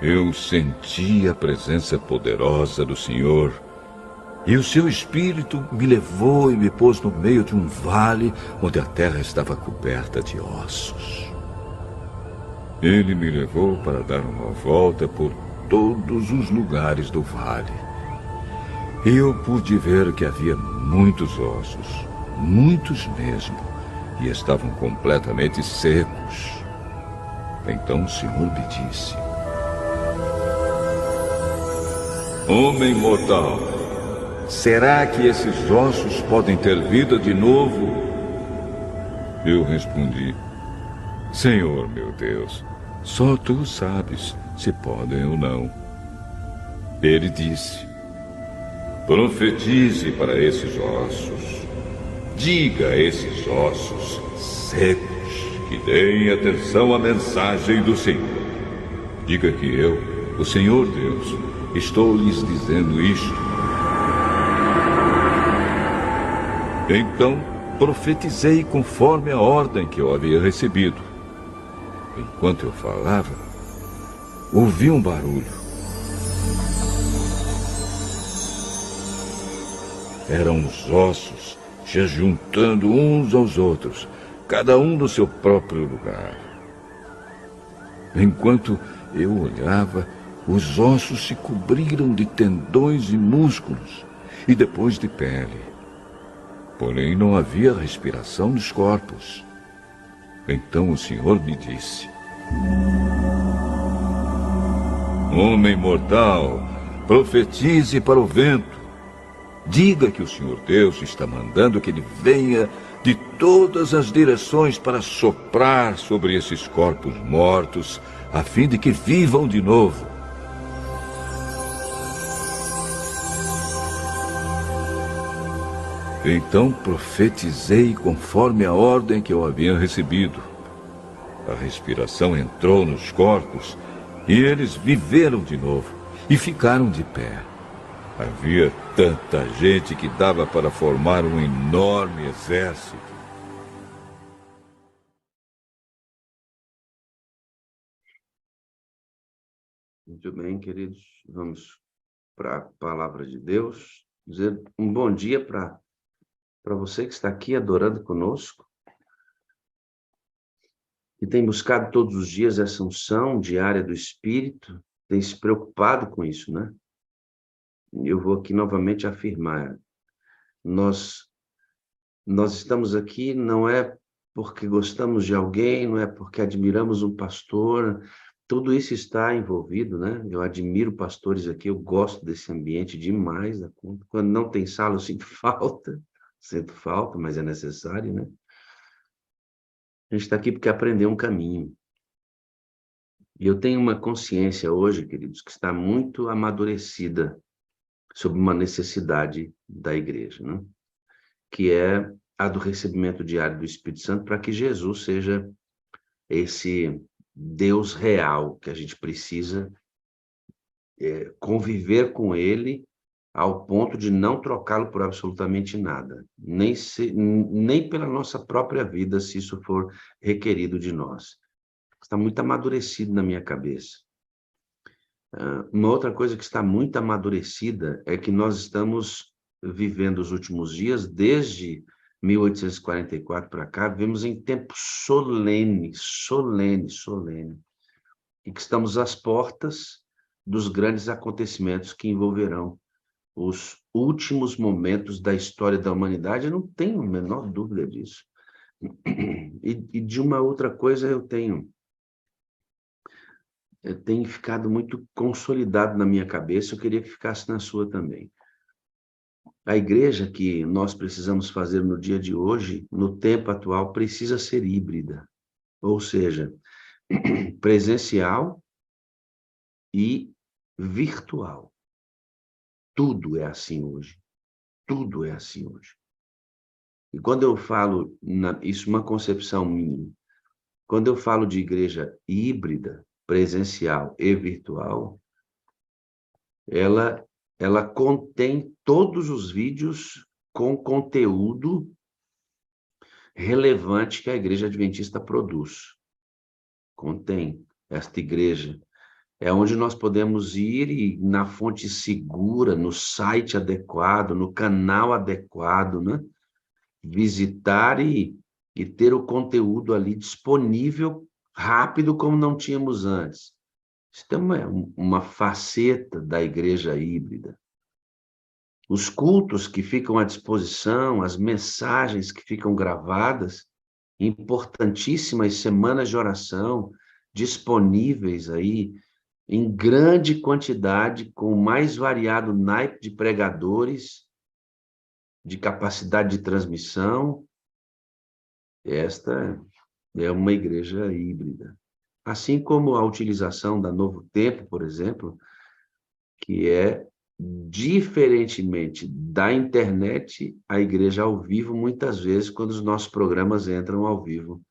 Eu senti a presença poderosa do Senhor, e o seu Espírito me levou e me pôs no meio de um vale onde a terra estava coberta de ossos. Ele me levou para dar uma volta por todos os lugares do vale. E eu pude ver que havia muitos ossos, muitos mesmo, e estavam completamente secos. Então o Senhor me disse: Homem mortal, será que esses ossos podem ter vida de novo? Eu respondi: Senhor meu Deus, só tu sabes se podem ou não. Ele disse: Profetize para esses ossos. Diga a esses ossos secos que deem atenção à mensagem do Senhor. Diga que eu, o Senhor Deus, estou lhes dizendo isto. Então profetizei conforme a ordem que eu havia recebido. Enquanto eu falava, ouvi um barulho. Eram os ossos se ajuntando uns aos outros, cada um no seu próprio lugar. Enquanto eu olhava, os ossos se cobriram de tendões e músculos, e depois de pele. Porém, não havia respiração nos corpos. Então o Senhor me disse: Homem mortal, profetize para o vento. Diga que o Senhor Deus está mandando que ele venha de todas as direções para soprar sobre esses corpos mortos, a fim de que vivam de novo. Então profetizei conforme a ordem que eu havia recebido. A respiração entrou nos corpos e eles viveram de novo e ficaram de pé. Havia tanta gente que dava para formar um enorme exército. Muito bem, queridos. Vamos para a palavra de Deus. Dizer um bom dia para você que está aqui adorando conosco, que tem buscado todos os dias essa unção diária do Espírito, tem se preocupado com isso, né? Eu vou aqui novamente afirmar, nós estamos aqui não é porque gostamos de alguém, não é porque admiramos um pastor, tudo isso está envolvido, né? Eu admiro pastores aqui, eu gosto desse ambiente demais da conta. Quando não tem sala, eu sinto falta, mas é necessário, né? A gente está aqui porque aprendeu um caminho. E eu tenho uma consciência hoje, queridos, que está muito amadurecida sobre uma necessidade da igreja, né? Que é a do recebimento diário do Espírito Santo, para que Jesus seja esse Deus real que a gente precisa conviver com ele ao ponto de não trocá-lo por absolutamente nada, nem pela nossa própria vida, se isso for requerido de nós. Está muito amadurecido na minha cabeça. Uma outra coisa que está muito amadurecida é que nós estamos vivendo os últimos dias, desde 1844 para cá, vivemos em tempo solene, e que estamos às portas dos grandes acontecimentos que envolverão os últimos momentos da história da humanidade, eu não tenho a menor dúvida disso. E de uma outra coisa eu tenho ficado muito consolidado na minha cabeça, eu queria que ficasse na sua também. A igreja que nós precisamos fazer no dia de hoje, no tempo atual, precisa ser híbrida, ou seja, presencial e virtual. Tudo é assim hoje. Tudo é assim hoje. E quando eu falo, isso é uma concepção minha, quando eu falo de igreja híbrida, presencial e virtual, ela contém todos os vídeos com conteúdo relevante que a Igreja Adventista produz. Contém esta igreja É onde nós podemos ir e na fonte segura, no site adequado, no canal adequado, né? Visitar e ter o conteúdo ali disponível rápido como não tínhamos antes. Isso também é uma faceta da igreja híbrida. Os cultos que ficam à disposição, as mensagens que ficam gravadas, importantíssimas semanas de oração, disponíveis aí em grande quantidade, com o mais variado naipe de pregadores, de capacidade de transmissão. Esta é uma igreja híbrida. Assim como a utilização da Novo Tempo, por exemplo, que é, diferentemente da internet, a igreja ao vivo, muitas vezes, quando os nossos programas entram ao vivo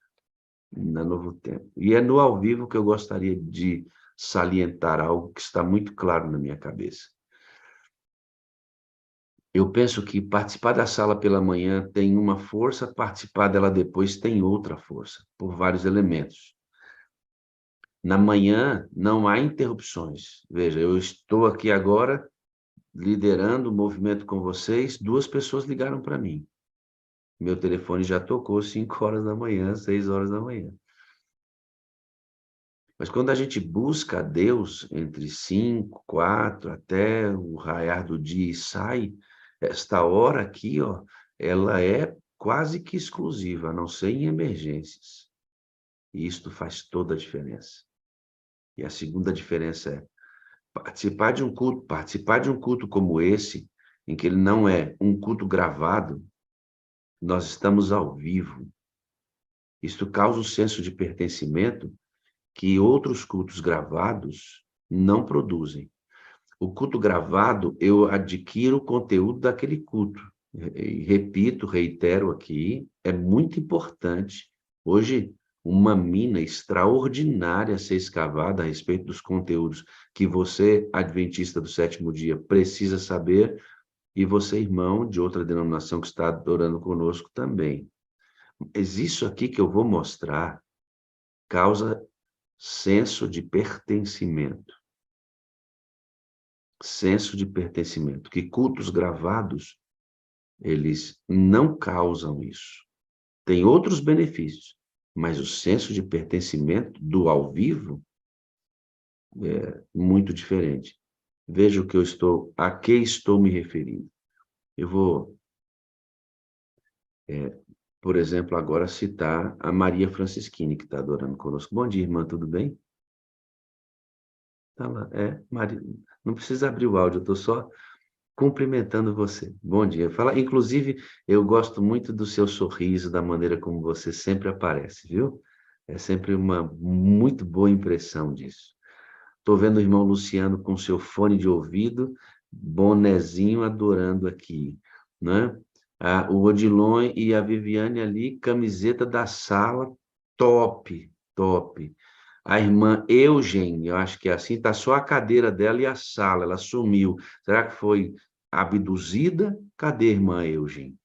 na Novo Tempo. E é no ao vivo que eu gostaria de salientar algo que está muito claro na minha cabeça. Eu penso que participar da sala pela manhã tem uma força, participar dela depois tem outra força, por vários elementos. Na manhã não há interrupções. Veja, eu estou aqui agora liderando o movimento com vocês, 2 pessoas ligaram para mim. Meu telefone já tocou 5 horas da manhã, 6 horas da manhã. Mas quando a gente busca a Deus entre 5, 4, até o raiar do dia e sai, esta hora aqui, ó, ela é quase que exclusiva, a não ser em emergências. E isto faz toda a diferença. E a segunda diferença é participar de um culto como esse, em que ele não é um culto gravado, nós estamos ao vivo. Isto causa um senso de pertencimento que outros cultos gravados não produzem. O culto gravado, eu adquiro o conteúdo daquele culto. E repito, reitero aqui, é muito importante. Hoje, uma mina extraordinária a ser escavada a respeito dos conteúdos que você, adventista do sétimo dia, precisa saber, e você, irmão de outra denominação que está adorando conosco também. Mas isso aqui que eu vou mostrar causa senso de pertencimento. Senso de pertencimento. Que cultos gravados, eles não causam isso. Tem outros benefícios, mas o senso de pertencimento do ao vivo é muito diferente. Veja a que estou me referindo. Eu vou, por exemplo, agora citar a Maria Francisquini, que está adorando conosco. Bom dia, irmã, tudo bem? Tá lá, Maria. Não precisa abrir o áudio, eu estou só cumprimentando você. Bom dia. Inclusive, eu gosto muito do seu sorriso, da maneira como você sempre aparece, viu? É sempre uma muito boa impressão disso. Estou vendo o irmão Luciano com seu fone de ouvido, bonezinho adorando aqui, né? O Odilon e a Viviane ali, camiseta da sala, top, top. A irmã Eugênia, eu acho que é assim, está só a cadeira dela e a sala, ela sumiu. Será que foi abduzida? Cadê a irmã Eugênia?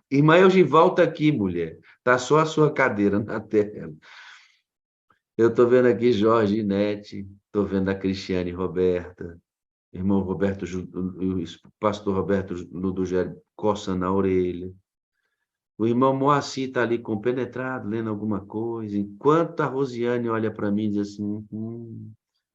Irmã Eugênia, volta aqui, mulher. Está só a sua cadeira na tela. Eu estou vendo aqui Jorge e Nete, estou vendo a Cristiane Roberta, irmão Roberto, o pastor Roberto Ludogério coçando a orelha. O irmão Moacir está ali compenetrado, lendo alguma coisa, enquanto a Rosiane olha para mim e diz assim,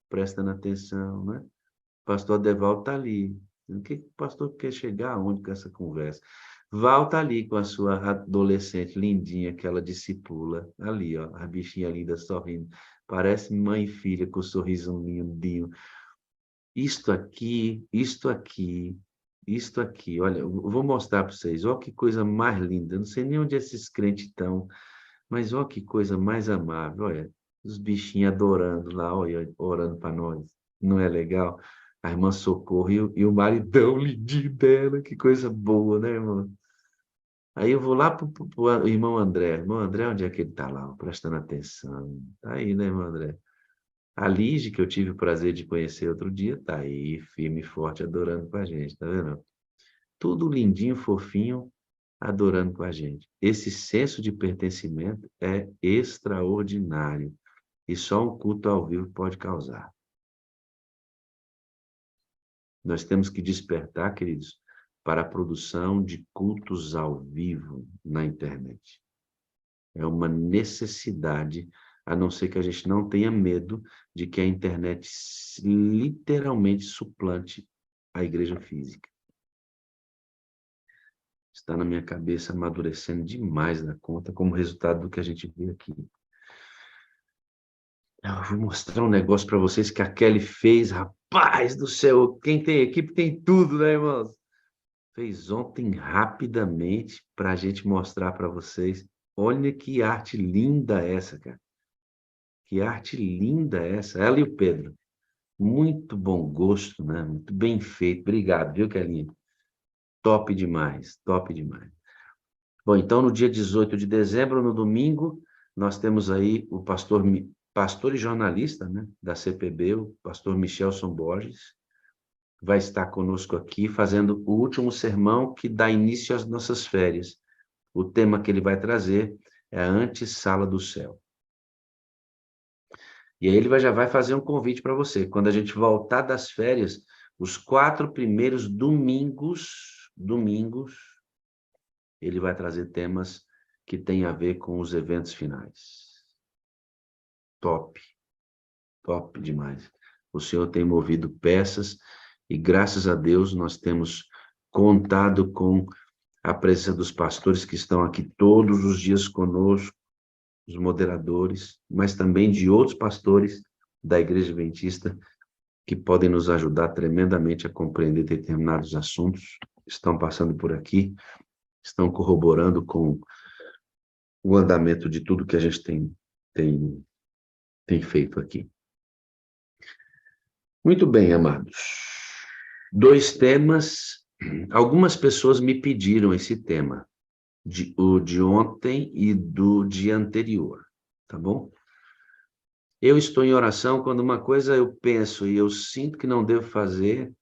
prestando atenção, né? O pastor Adeval está ali. O que o pastor quer chegar aonde com essa conversa? Val está ali com a sua adolescente lindinha que ela discipula. Ali, ó, a bichinha linda sorrindo. Parece mãe e filha com o sorriso lindinho. Isto aqui, isto aqui, isto aqui. Olha, eu vou mostrar para vocês. Olha que coisa mais linda. Eu não sei nem onde esses crentes estão, mas olha que coisa mais amável. Olha, os bichinhos adorando lá, olha, orando para nós. Não é legal? A irmã Socorro e o maridão lindinho dela. Que coisa boa, né, irmão? Aí eu vou lá para o irmão André. Irmão André, onde é que ele está lá? Prestando atenção. Está aí, né, irmão André? A Lige, que eu tive o prazer de conhecer outro dia, está aí, firme e forte, adorando com a gente, tá vendo? Tudo lindinho, fofinho, adorando com a gente. Esse senso de pertencimento é extraordinário. e só um culto ao vivo pode causar. Nós temos que despertar, queridos, para a produção de cultos ao vivo na internet. É uma necessidade, a não ser que a gente não tenha medo de que a internet literalmente suplante a igreja física. Está na minha cabeça amadurecendo demais da conta como resultado do que a gente vê aqui. Eu vou mostrar um negócio para vocês que a Kelly fez, rapaz do céu, quem tem equipe tem tudo, né, irmãos? Fez ontem rapidamente para a gente mostrar para vocês. Olha que arte linda essa, cara. Que arte linda essa. Ela e o Pedro. Muito bom gosto, né? Muito bem feito. Obrigado, viu, Kelinha? Top demais, top demais. Bom, então no dia 18 de dezembro, no domingo, nós temos aí o pastor e jornalista, né, da CPB, o pastor Michelson Borges, vai estar conosco aqui fazendo o último sermão que dá início às nossas férias. O tema que ele vai trazer é a antessala do céu. E aí ele já vai fazer um convite para você. Quando a gente voltar das férias, os 4 primeiros domingos, ele vai trazer temas que têm a ver com os eventos finais. Top, top demais. O Senhor tem movido peças e, graças a Deus, nós temos contado com a presença dos pastores que estão aqui todos os dias conosco, os moderadores, mas também de outros pastores da Igreja Adventista que podem nos ajudar tremendamente a compreender determinados assuntos, estão passando por aqui, estão corroborando com o andamento de tudo que a gente tem feito aqui. Muito bem, amados. 2 temas. Algumas pessoas me pediram esse tema, o de ontem e do dia anterior, tá bom? Eu estou em oração quando uma coisa eu penso e eu sinto que não devo fazer,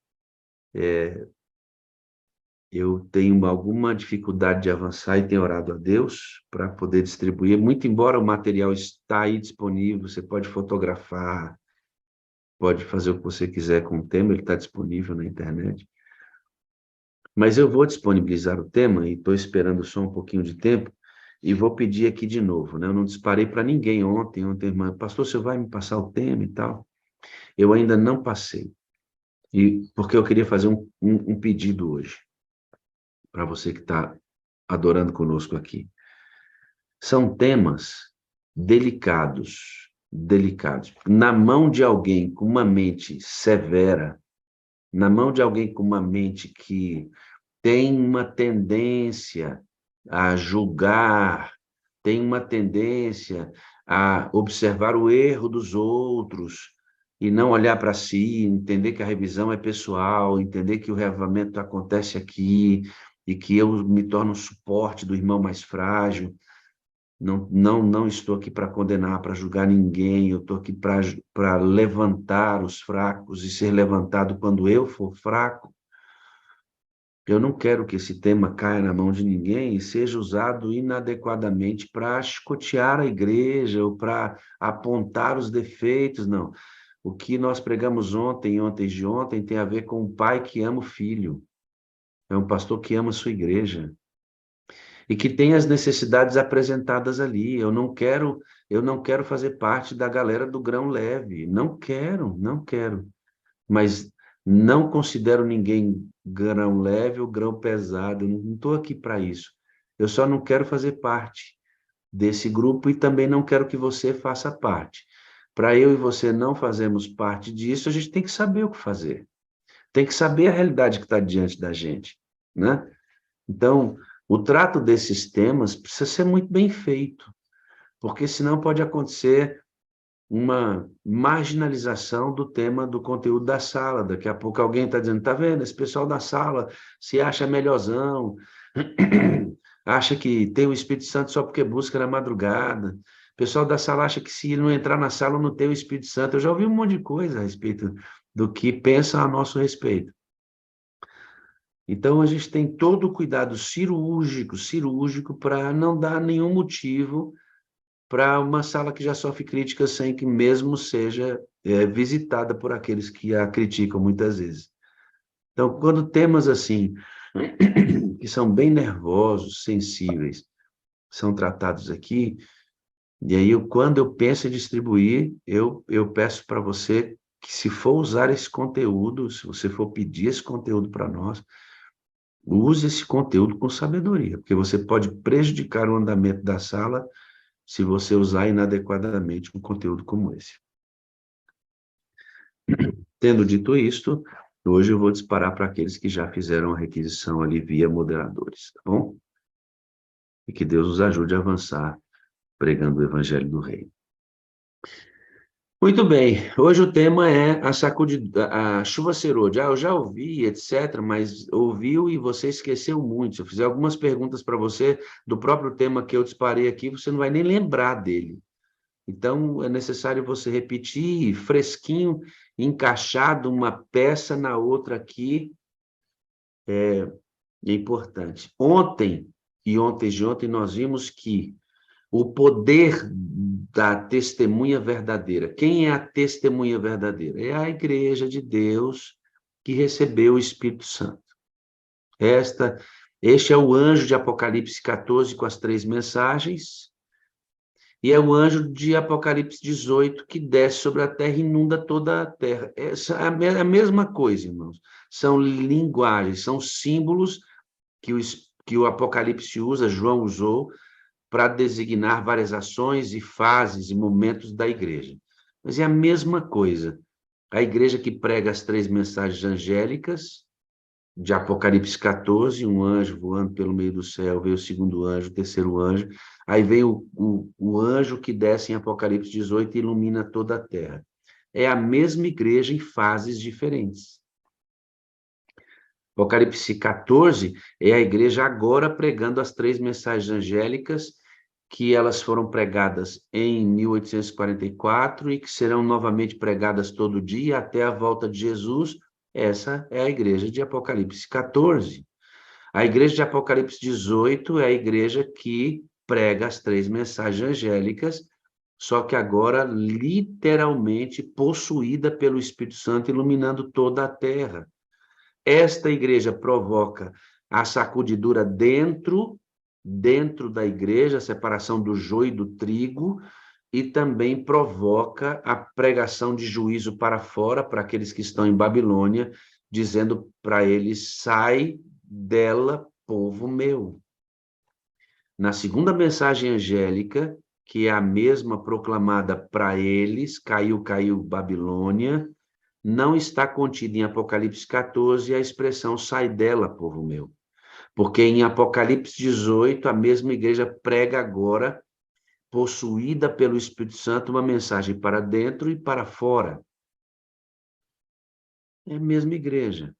eu tenho alguma dificuldade de avançar e tenho orado a Deus para poder distribuir, muito embora o material está aí disponível, você pode fotografar, pode fazer o que você quiser com o tema, ele está disponível na internet. Mas eu vou disponibilizar o tema e estou esperando só um pouquinho de tempo e vou pedir aqui de novo, né? Eu não disparei para ninguém ontem, irmã, pastor, você vai me passar o tema e tal? Eu ainda não passei, porque eu queria fazer um pedido hoje, para você que está adorando conosco aqui. São temas delicados, na mão de alguém com uma mente severa, na mão de alguém com uma mente que tem uma tendência a julgar, tem uma tendência a observar o erro dos outros e não olhar para si, entender que a revisão é pessoal, entender que o reavivamento acontece aqui e que eu me torno um suporte do irmão mais frágil. Não estou aqui para condenar, para julgar ninguém, eu estou aqui para levantar os fracos e ser levantado quando eu for fraco. Eu não quero que esse tema caia na mão de ninguém e seja usado inadequadamente para chicotear a igreja ou para apontar os defeitos, não. O que nós pregamos ontem e ontem de ontem tem a ver com um pai que ama o filho. É um pastor que ama a sua igreja. E que tem as necessidades apresentadas ali. Eu não quero fazer parte da galera do grão leve. Não quero. Mas não considero ninguém grão leve ou grão pesado. Eu não estou aqui para isso. Eu só não quero fazer parte desse grupo e também não quero que você faça parte. Para eu e você não fazermos parte disso, a gente tem que saber o que fazer. Tem que saber a realidade que está diante da gente, né? Então, o trato desses temas precisa ser muito bem feito, porque senão pode acontecer uma marginalização do tema, do conteúdo da sala. Daqui a pouco alguém está dizendo, tá vendo, esse pessoal da sala se acha melhorzão, acha que tem o Espírito Santo só porque busca na madrugada. O pessoal da sala acha que se não entrar na sala não tem o Espírito Santo. Eu já ouvi um monte de coisa a respeito do que pensam a nosso respeito. Então, a gente tem todo o cuidado cirúrgico, para não dar nenhum motivo para uma sala que já sofre críticas sem que mesmo seja visitada por aqueles que a criticam muitas vezes. Então, quando temas assim, que são bem nervosos, sensíveis, são tratados aqui, e aí quando eu penso em distribuir, eu peço para você que, se for usar esse conteúdo, se você for pedir esse conteúdo para nós, use esse conteúdo com sabedoria, porque você pode prejudicar o andamento da sala se você usar inadequadamente um conteúdo como esse. Tendo dito isto, hoje eu vou disparar para aqueles que já fizeram a requisição ali via moderadores, tá bom? E que Deus os ajude a avançar pregando o Evangelho do Reino. Muito bem, hoje o tema é a chuva serôdia. Eu já ouvi, etc., mas ouviu e você esqueceu muito. Se eu fizer algumas perguntas para você do próprio tema que eu disparei aqui, você não vai nem lembrar dele. Então, é necessário você repetir, fresquinho, encaixado uma peça na outra aqui, é importante. Ontem e ontem de ontem nós vimos que o poder da testemunha verdadeira. Quem é a testemunha verdadeira? É a igreja de Deus que recebeu o Espírito Santo. Este é o anjo de Apocalipse 14 com as 3 mensagens, e é o anjo de Apocalipse 18 que desce sobre a terra e inunda toda a terra. Essa é a mesma coisa, irmãos. São linguagens, são símbolos que o Apocalipse usa, João usou, para designar várias ações e fases e momentos da igreja. Mas é a mesma coisa. A igreja que prega as 3 mensagens angélicas, de Apocalipse 14, um anjo voando pelo meio do céu, veio o segundo anjo, o terceiro anjo, aí vem o anjo que desce em Apocalipse 18 e ilumina toda a terra. É a mesma igreja em fases diferentes. Apocalipse 14 é a igreja agora pregando as 3 mensagens angélicas, que elas foram pregadas em 1844 e que serão novamente pregadas todo dia até a volta de Jesus. Essa é a igreja de Apocalipse 14. A igreja de Apocalipse 18 é a igreja que prega as 3 mensagens angélicas, só que agora literalmente possuída pelo Espírito Santo, iluminando toda a terra. Esta igreja provoca a sacudidura dentro da igreja, a separação do joio e do trigo, e também provoca a pregação de juízo para fora, para aqueles que estão em Babilônia, dizendo para eles: sai dela, povo meu. Na segunda mensagem angélica, que é a mesma proclamada para eles, caiu, caiu Babilônia, não está contida em Apocalipse 14 a expressão sai dela, povo meu. Porque em Apocalipse 18, a mesma igreja prega agora, possuída pelo Espírito Santo, uma mensagem para dentro e para fora. É a mesma igreja,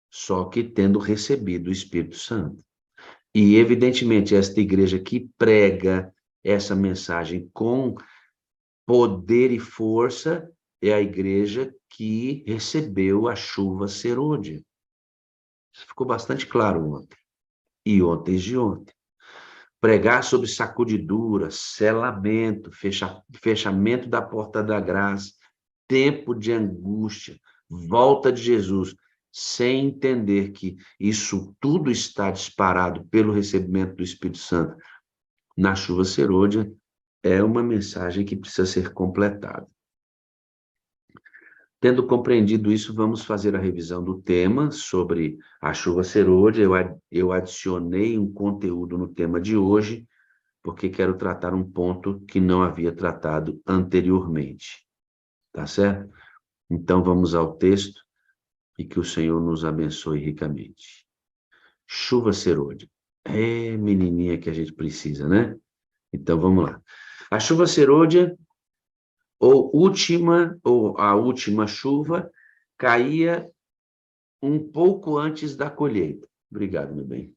só que tendo recebido o Espírito Santo. E, evidentemente, esta igreja que prega essa mensagem com poder e força é a igreja que recebeu a chuva serôdia. Isso ficou bastante claro ontem. E ontem de ontem. Pregar sobre sacudidura, selamento, fechamento da porta da graça, tempo de angústia, volta de Jesus, sem entender que isso tudo está disparado pelo recebimento do Espírito Santo na chuva serôdia, é uma mensagem que precisa ser completada. Tendo compreendido isso, vamos fazer a revisão do tema sobre a chuva serôdia. Eu adicionei um conteúdo no tema de hoje, porque quero tratar um ponto que não havia tratado anteriormente. Tá certo? Então, vamos ao texto e que o Senhor nos abençoe ricamente. Chuva serôdia. É menininha que a gente precisa, né? Então, vamos lá. A chuva serôdia, ou a última chuva, caía um pouco antes da colheita. Obrigado, meu bem.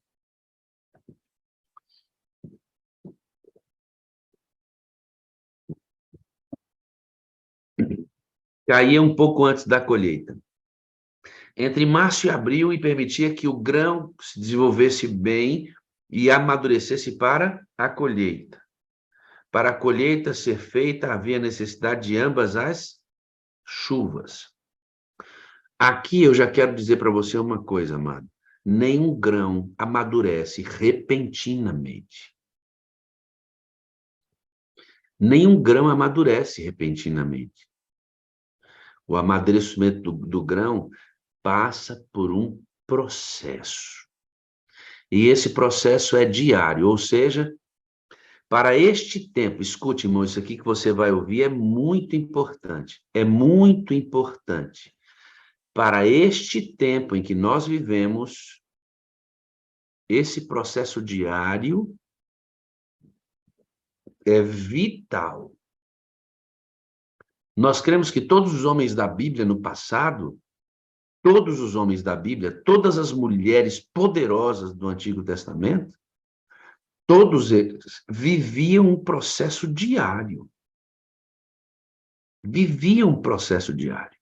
Caía um pouco antes da colheita. Entre março e abril, e permitia que o grão se desenvolvesse bem e amadurecesse para a colheita. Para a colheita ser feita, havia necessidade de ambas as chuvas. Aqui eu já quero dizer para você uma coisa, amado. Nenhum grão amadurece repentinamente. Nenhum grão amadurece repentinamente. O amadurecimento do grão passa por um processo. E esse processo é diário, ou seja, para este tempo, escute, irmão, isso aqui que você vai ouvir é muito importante. É muito importante. Para este tempo em que nós vivemos, esse processo diário é vital. Nós cremos que todos os homens da Bíblia no passado, todos os homens da Bíblia, todas as mulheres poderosas do Antigo Testamento, todos eles viviam um processo diário. Viviam um processo diário.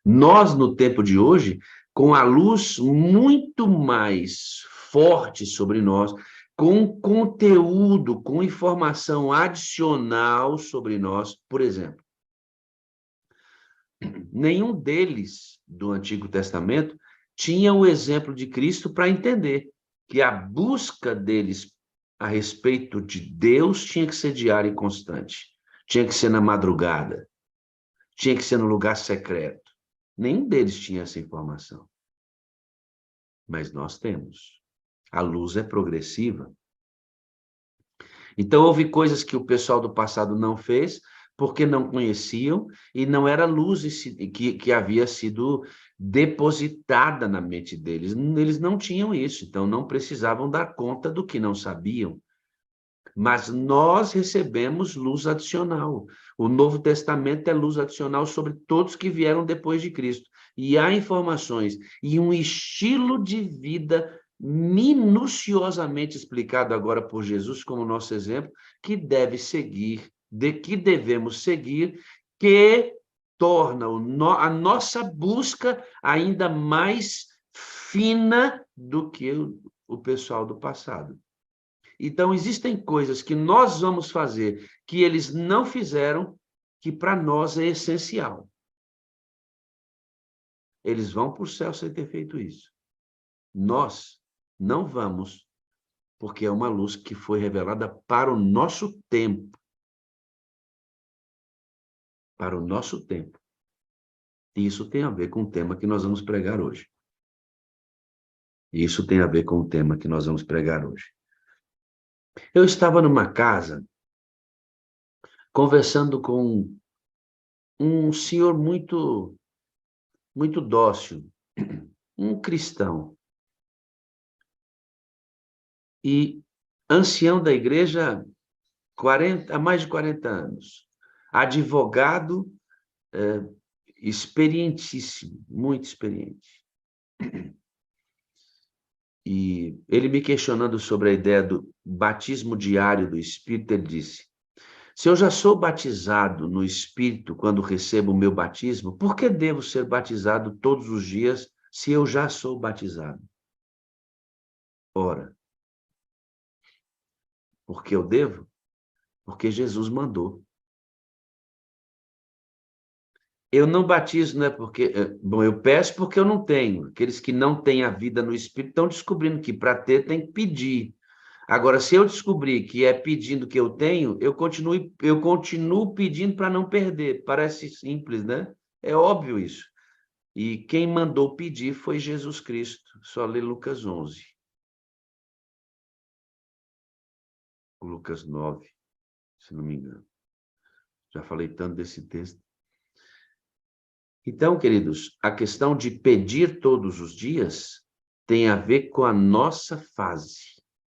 Nós, no tempo de hoje, com a luz muito mais forte sobre nós, com conteúdo, com informação adicional sobre nós, por exemplo, nenhum deles do Antigo Testamento tinha o exemplo de Cristo para entender que a busca deles a respeito de Deus tinha que ser diária e constante, tinha que ser na madrugada, tinha que ser no lugar secreto. Nenhum deles tinha essa informação. Mas nós temos. A luz é progressiva. Então, houve coisas que o pessoal do passado não fez, porque não conheciam, e não era luz que havia sido depositada na mente deles. Eles não tinham isso, então não precisavam dar conta do que não sabiam. Mas nós recebemos luz adicional. O Novo Testamento é luz adicional sobre todos que vieram depois de Cristo. E há informações e um estilo de vida minuciosamente explicado agora por Jesus como nosso exemplo, que deve seguir, que devemos seguir, que torna a nossa busca ainda mais fina do que o pessoal do passado. Então, existem coisas que nós vamos fazer que eles não fizeram, que para nós é essencial. Eles vão para o céu sem ter feito isso. Nós não vamos, porque é uma luz que foi revelada para o nosso tempo. Para o nosso tempo. E isso tem a ver com o tema que nós vamos pregar hoje. Isso tem a ver com o tema que nós vamos pregar hoje. Eu estava numa casa conversando com um senhor muito dócil, um cristão, e ancião da igreja há mais de 40 anos, advogado experientíssimo, muito experiente. E ele me questionando sobre a ideia do batismo diário do Espírito, ele disse: se eu já sou batizado no Espírito quando recebo o meu batismo, por que devo ser batizado todos os dias se eu já sou batizado? Ora, porque eu devo? Porque Jesus mandou. Eu não batizo, não é porque... Bom, eu peço porque eu não tenho. Aqueles que não têm a vida no Espírito estão descobrindo que para ter tem que pedir. Agora, se eu descobrir que é pedindo que eu tenho, eu continuo pedindo para não perder. Parece simples, né? É óbvio isso. E quem mandou pedir foi Jesus Cristo. Só lê Lucas 11. Lucas 9, se não me engano. Já falei tanto desse texto. Então, queridos, a questão de pedir todos os dias tem a ver com a nossa fase.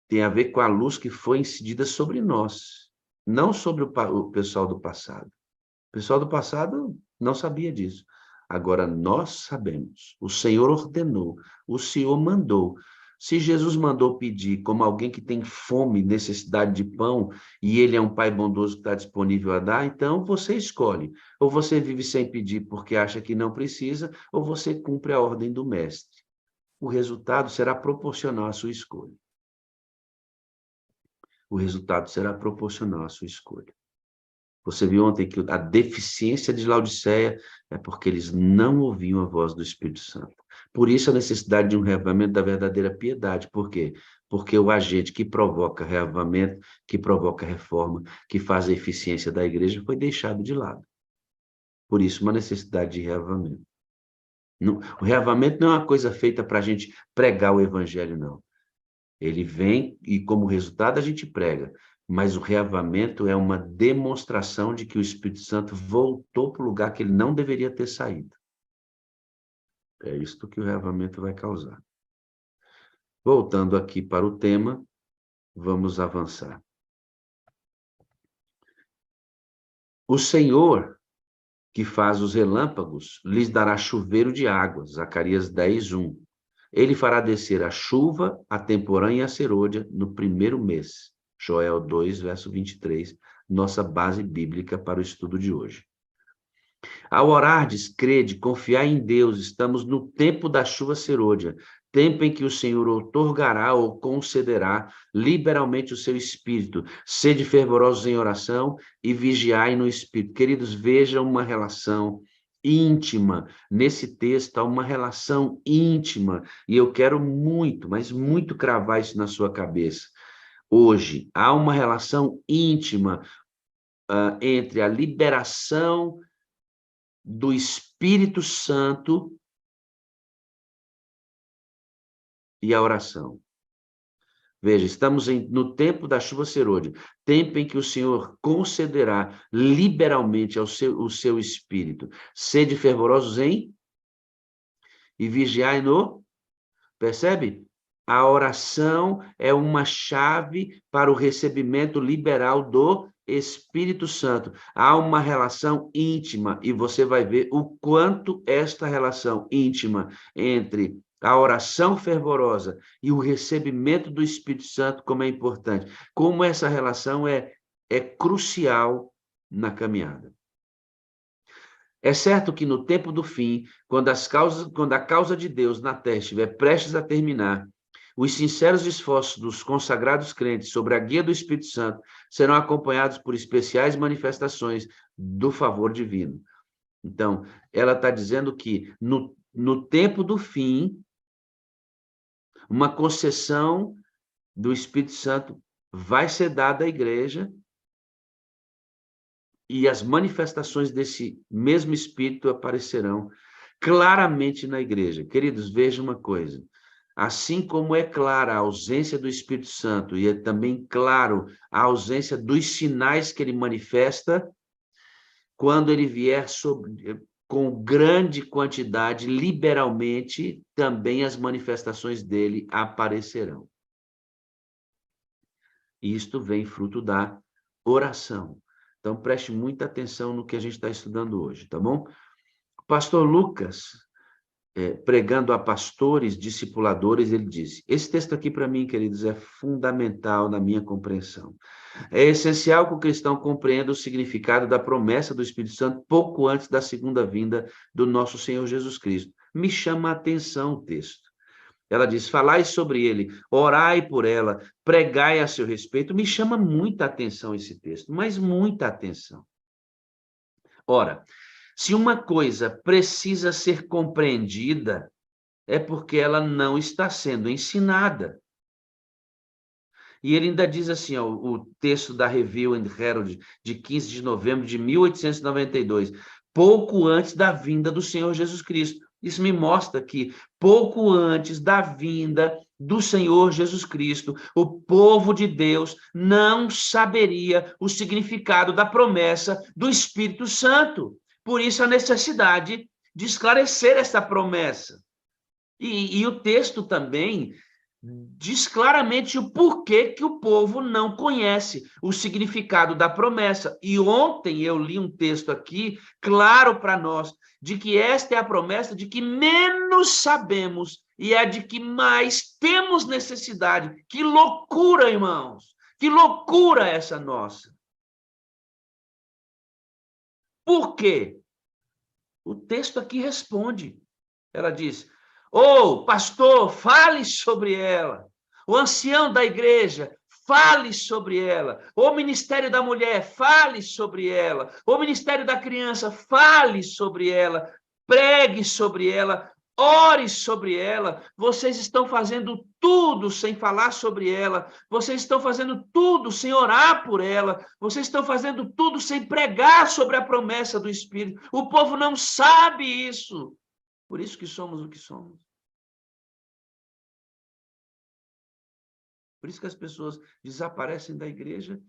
Tem a ver com a luz que foi incidida sobre nós, não sobre o pessoal do passado. O pessoal do passado não sabia disso. Agora nós sabemos. O Senhor ordenou, o Senhor mandou. Se Jesus mandou pedir como alguém que tem fome, necessidade de pão, e ele é um pai bondoso que está disponível a dar, então você escolhe. Ou você vive sem pedir porque acha que não precisa, ou você cumpre a ordem do mestre. O resultado será proporcional à sua escolha. o resultado será proporcional à sua escolha. Você viu ontem que a deficiência de Laodiceia é porque eles não ouviam a voz do Espírito Santo. Por isso a necessidade de um reavivamento da verdadeira piedade. Por quê? Porque o agente que provoca reavivamento, que provoca reforma, que faz a eficiência da igreja, foi deixado de lado. Por isso, uma necessidade de reavivamento. O reavivamento não é uma coisa feita para a gente pregar o evangelho, não. Ele vem e, como resultado, a gente prega. Mas o reavivamento é uma demonstração de que o Espírito Santo voltou para o lugar que ele não deveria ter saído. É isto que o reavivamento vai causar. Voltando aqui para o tema, vamos avançar. O Senhor, que faz os relâmpagos, lhes dará chuveiro de águas. Zacarias 10:1. Ele fará descer a chuva, a temporã e a serôdia no primeiro mês. Joel 2, verso 23, nossa base bíblica para o estudo de hoje. Ao orardes, crede, confiar em Deus, estamos no tempo da chuva serôdia, tempo em que o Senhor outorgará ou concederá liberalmente o seu espírito. Sede fervorosos em oração e vigiai no espírito. Queridos, vejam uma relação íntima. Nesse texto há uma relação íntima, e eu quero muito, mas muito cravar isso na sua cabeça. Hoje, há uma relação íntima entre a liberação do Espírito Santo e a oração. Veja, estamos no tempo da chuva serôdia, tempo em que o Senhor concederá liberalmente o seu Espírito. Sede fervorosos e vigiai no... Percebe? A oração é uma chave para o recebimento liberal do Espírito Santo. Há uma relação íntima, e você vai ver o quanto esta relação íntima entre a oração fervorosa e o recebimento do Espírito Santo, como é importante. Como essa relação é crucial na caminhada. É certo que no tempo do fim, quando a causa de Deus na terra estiver prestes a terminar, os sinceros esforços dos consagrados crentes sobre a guia do Espírito Santo serão acompanhados por especiais manifestações do favor divino. Então, ela está dizendo que no tempo do fim, uma concessão do Espírito Santo vai ser dada à igreja e as manifestações desse mesmo Espírito aparecerão claramente na igreja. Queridos, vejam uma coisa. Assim como é clara a ausência do Espírito Santo e é também claro a ausência dos sinais que ele manifesta, quando ele vier com grande quantidade, liberalmente, também as manifestações dele aparecerão. E isto vem fruto da oração. Então, preste muita atenção no que a gente está estudando hoje, tá bom? Pastor Lucas, pregando a pastores, discipuladores, ele disse, esse texto aqui para mim, queridos, é fundamental na minha compreensão. É essencial que o cristão compreenda o significado da promessa do Espírito Santo pouco antes da segunda vinda do nosso Senhor Jesus Cristo. Me chama a atenção o texto. Ela diz, falai sobre ele, orai por ela, pregai a seu respeito. Me chama muita atenção esse texto, mas muita atenção. Ora, se uma coisa precisa ser compreendida, é porque ela não está sendo ensinada. E ele ainda diz assim, ó, o texto da Review and Herald, de 15 de novembro de 1892, pouco antes da vinda do Senhor Jesus Cristo. Isso me mostra que, pouco antes da vinda do Senhor Jesus Cristo, o povo de Deus não saberia o significado da promessa do Espírito Santo. Por isso, a necessidade de esclarecer essa promessa. E o texto também diz claramente o porquê que o povo não conhece o significado da promessa. E ontem eu li um texto aqui, claro para nós, de que esta é a promessa de que menos sabemos e é de que mais temos necessidade. Que loucura, irmãos! Que loucura essa nossa! Por quê? O texto aqui responde. Ela diz, pastor, fale sobre ela. O ancião da igreja, fale sobre ela. O ministério da mulher, fale sobre ela. O ministério da criança, fale sobre ela. Pregue sobre ela. Ore sobre ela. Vocês estão fazendo tudo sem falar sobre ela. Vocês estão fazendo tudo sem orar por ela. Vocês estão fazendo tudo sem pregar sobre a promessa do Espírito. O povo não sabe isso. Por isso que somos o que somos. Por isso que as pessoas desaparecem da igreja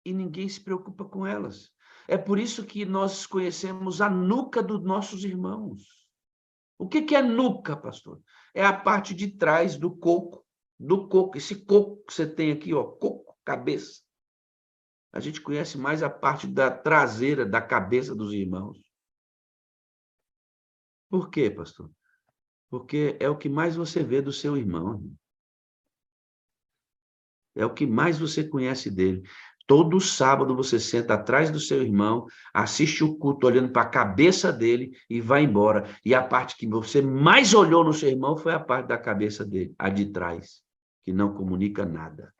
e ninguém se preocupa com elas. É por isso que nós conhecemos a nuca dos nossos irmãos. O que é nuca, pastor? É a parte de trás do coco. Esse coco que você tem aqui, ó, coco, cabeça. A gente conhece mais a parte da traseira da cabeça dos irmãos. Por quê, pastor? Porque é o que mais você vê do seu irmão. É o que mais você conhece dele. Todo sábado você senta atrás do seu irmão, assiste o culto olhando para a cabeça dele e vai embora. E a parte que você mais olhou no seu irmão foi a parte da cabeça dele, a de trás, que não comunica nada.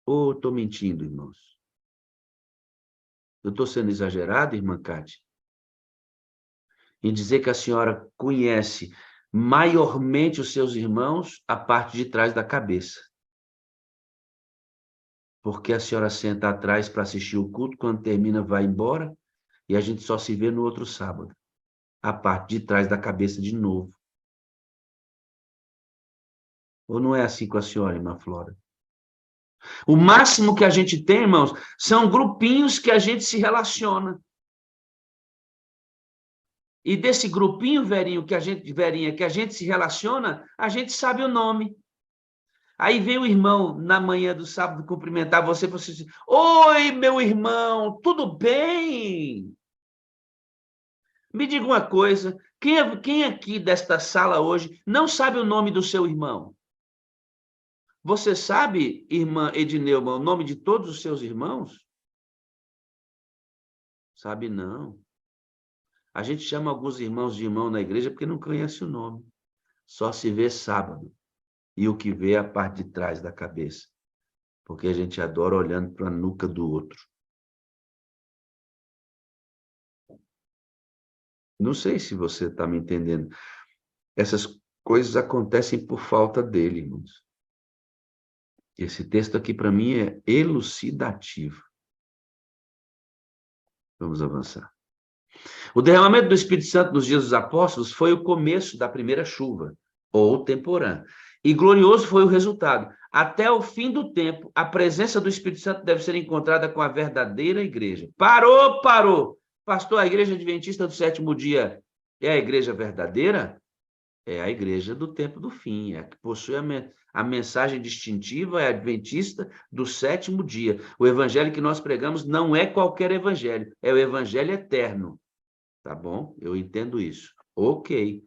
Ou estou mentindo, irmãos? Eu estou sendo exagerado, irmã Cátia? Em dizer que a senhora conhece maiormente os seus irmãos a parte de trás da cabeça. Porque a senhora senta atrás para assistir o culto, quando termina vai embora, e a gente só se vê no outro sábado. A parte de trás da cabeça de novo. Ou não é assim com a senhora, irmã Flora? O máximo que a gente tem, irmãos, são grupinhos que a gente se relaciona. E desse grupinho, verinha, que a gente se relaciona, a gente sabe o nome. Aí vem o irmão, na manhã do sábado, cumprimentar você diz, oi, meu irmão, tudo bem? Me diga uma coisa, quem aqui desta sala hoje não sabe o nome do seu irmão? Você sabe, irmã Edneuma, o nome de todos os seus irmãos? Sabe não. A gente chama alguns irmãos de irmão na igreja porque não conhece o nome. Só se vê sábado. E o que vê é a parte de trás da cabeça. Porque a gente adora olhando para a nuca do outro. Não sei se você está me entendendo. Essas coisas acontecem por falta dele, irmãos. Esse texto aqui, para mim, é elucidativo. Vamos avançar. O derramamento do Espírito Santo nos dias dos apóstolos foi o começo da primeira chuva, ou temporã. E glorioso foi o resultado. Até o fim do tempo, a presença do Espírito Santo deve ser encontrada com a verdadeira igreja. Parou! Pastor, a igreja adventista do sétimo dia é a igreja verdadeira? É a igreja do tempo do fim, é a que possui a mensagem distintiva, é a adventista do sétimo dia. O evangelho que nós pregamos não é qualquer evangelho, é o evangelho eterno. Tá bom? Eu entendo isso. Ok.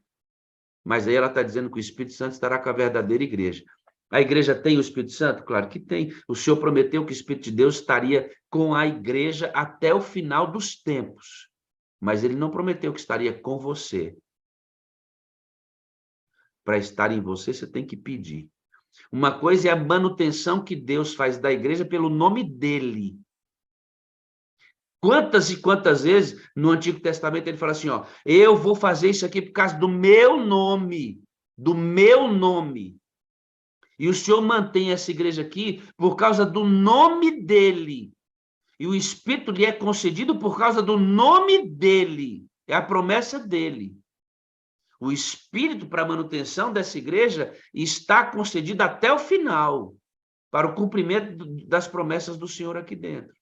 Mas aí ela está dizendo que o Espírito Santo estará com a verdadeira igreja. A igreja tem o Espírito Santo? Claro que tem. O Senhor prometeu que o Espírito de Deus estaria com a igreja até o final dos tempos. Mas ele não prometeu que estaria com você. Para estar em você, você tem que pedir. Uma coisa é a manutenção que Deus faz da igreja pelo nome dele. Quantas e quantas vezes no Antigo Testamento ele fala assim, ó, eu vou fazer isso aqui por causa do meu nome, do meu nome. E o Senhor mantém essa igreja aqui por causa do nome dele. E o Espírito lhe é concedido por causa do nome dele. É a promessa dele. O Espírito para a manutenção dessa igreja está concedido até o final, para o cumprimento das promessas do Senhor aqui dentro.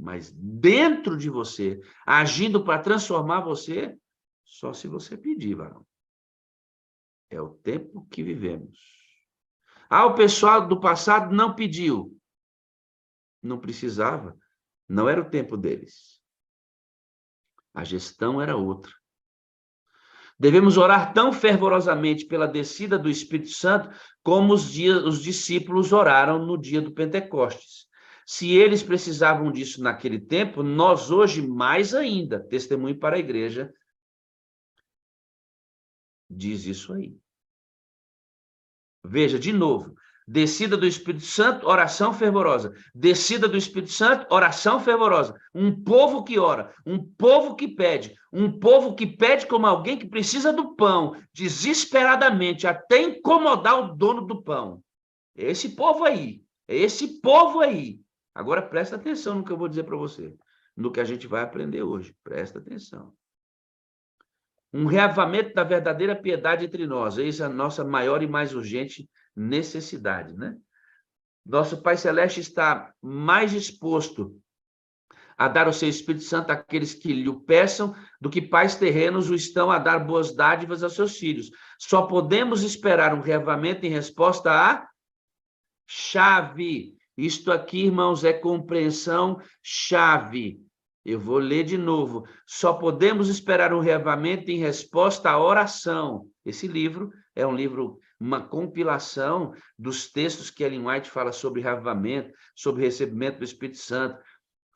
Mas dentro de você, agindo para transformar você, só se você pedir, varão. É o tempo que vivemos. Ah, o pessoal do passado não pediu. Não precisava. Não era o tempo deles. A gestão era outra. Devemos orar tão fervorosamente pela descida do Espírito Santo como os discípulos oraram no dia do Pentecostes. Se eles precisavam disso naquele tempo, nós hoje mais ainda, testemunho para a igreja, diz isso aí. Veja, de novo, descida do Espírito Santo, oração fervorosa. Descida do Espírito Santo, oração fervorosa. Um povo que ora, um povo que pede, um povo que pede como alguém que precisa do pão, desesperadamente, até incomodar o dono do pão. Esse povo aí, esse povo aí. Agora presta atenção no que eu vou dizer para você, no que a gente vai aprender hoje. Presta atenção. Um reavamento da verdadeira piedade entre nós. Essa é a nossa maior e mais urgente necessidade, né? Nosso Pai Celeste está mais disposto a dar o seu Espírito Santo àqueles que lhe o peçam do que pais terrenos o estão a dar boas dádivas aos seus filhos. Só podemos esperar um reavamento em resposta à chave. Isto aqui, irmãos, é compreensão chave. Eu vou ler de novo. Só podemos esperar um reavamento em resposta à oração. Esse livro é um livro, uma compilação dos textos que Ellen White fala sobre reavamento, sobre recebimento do Espírito Santo,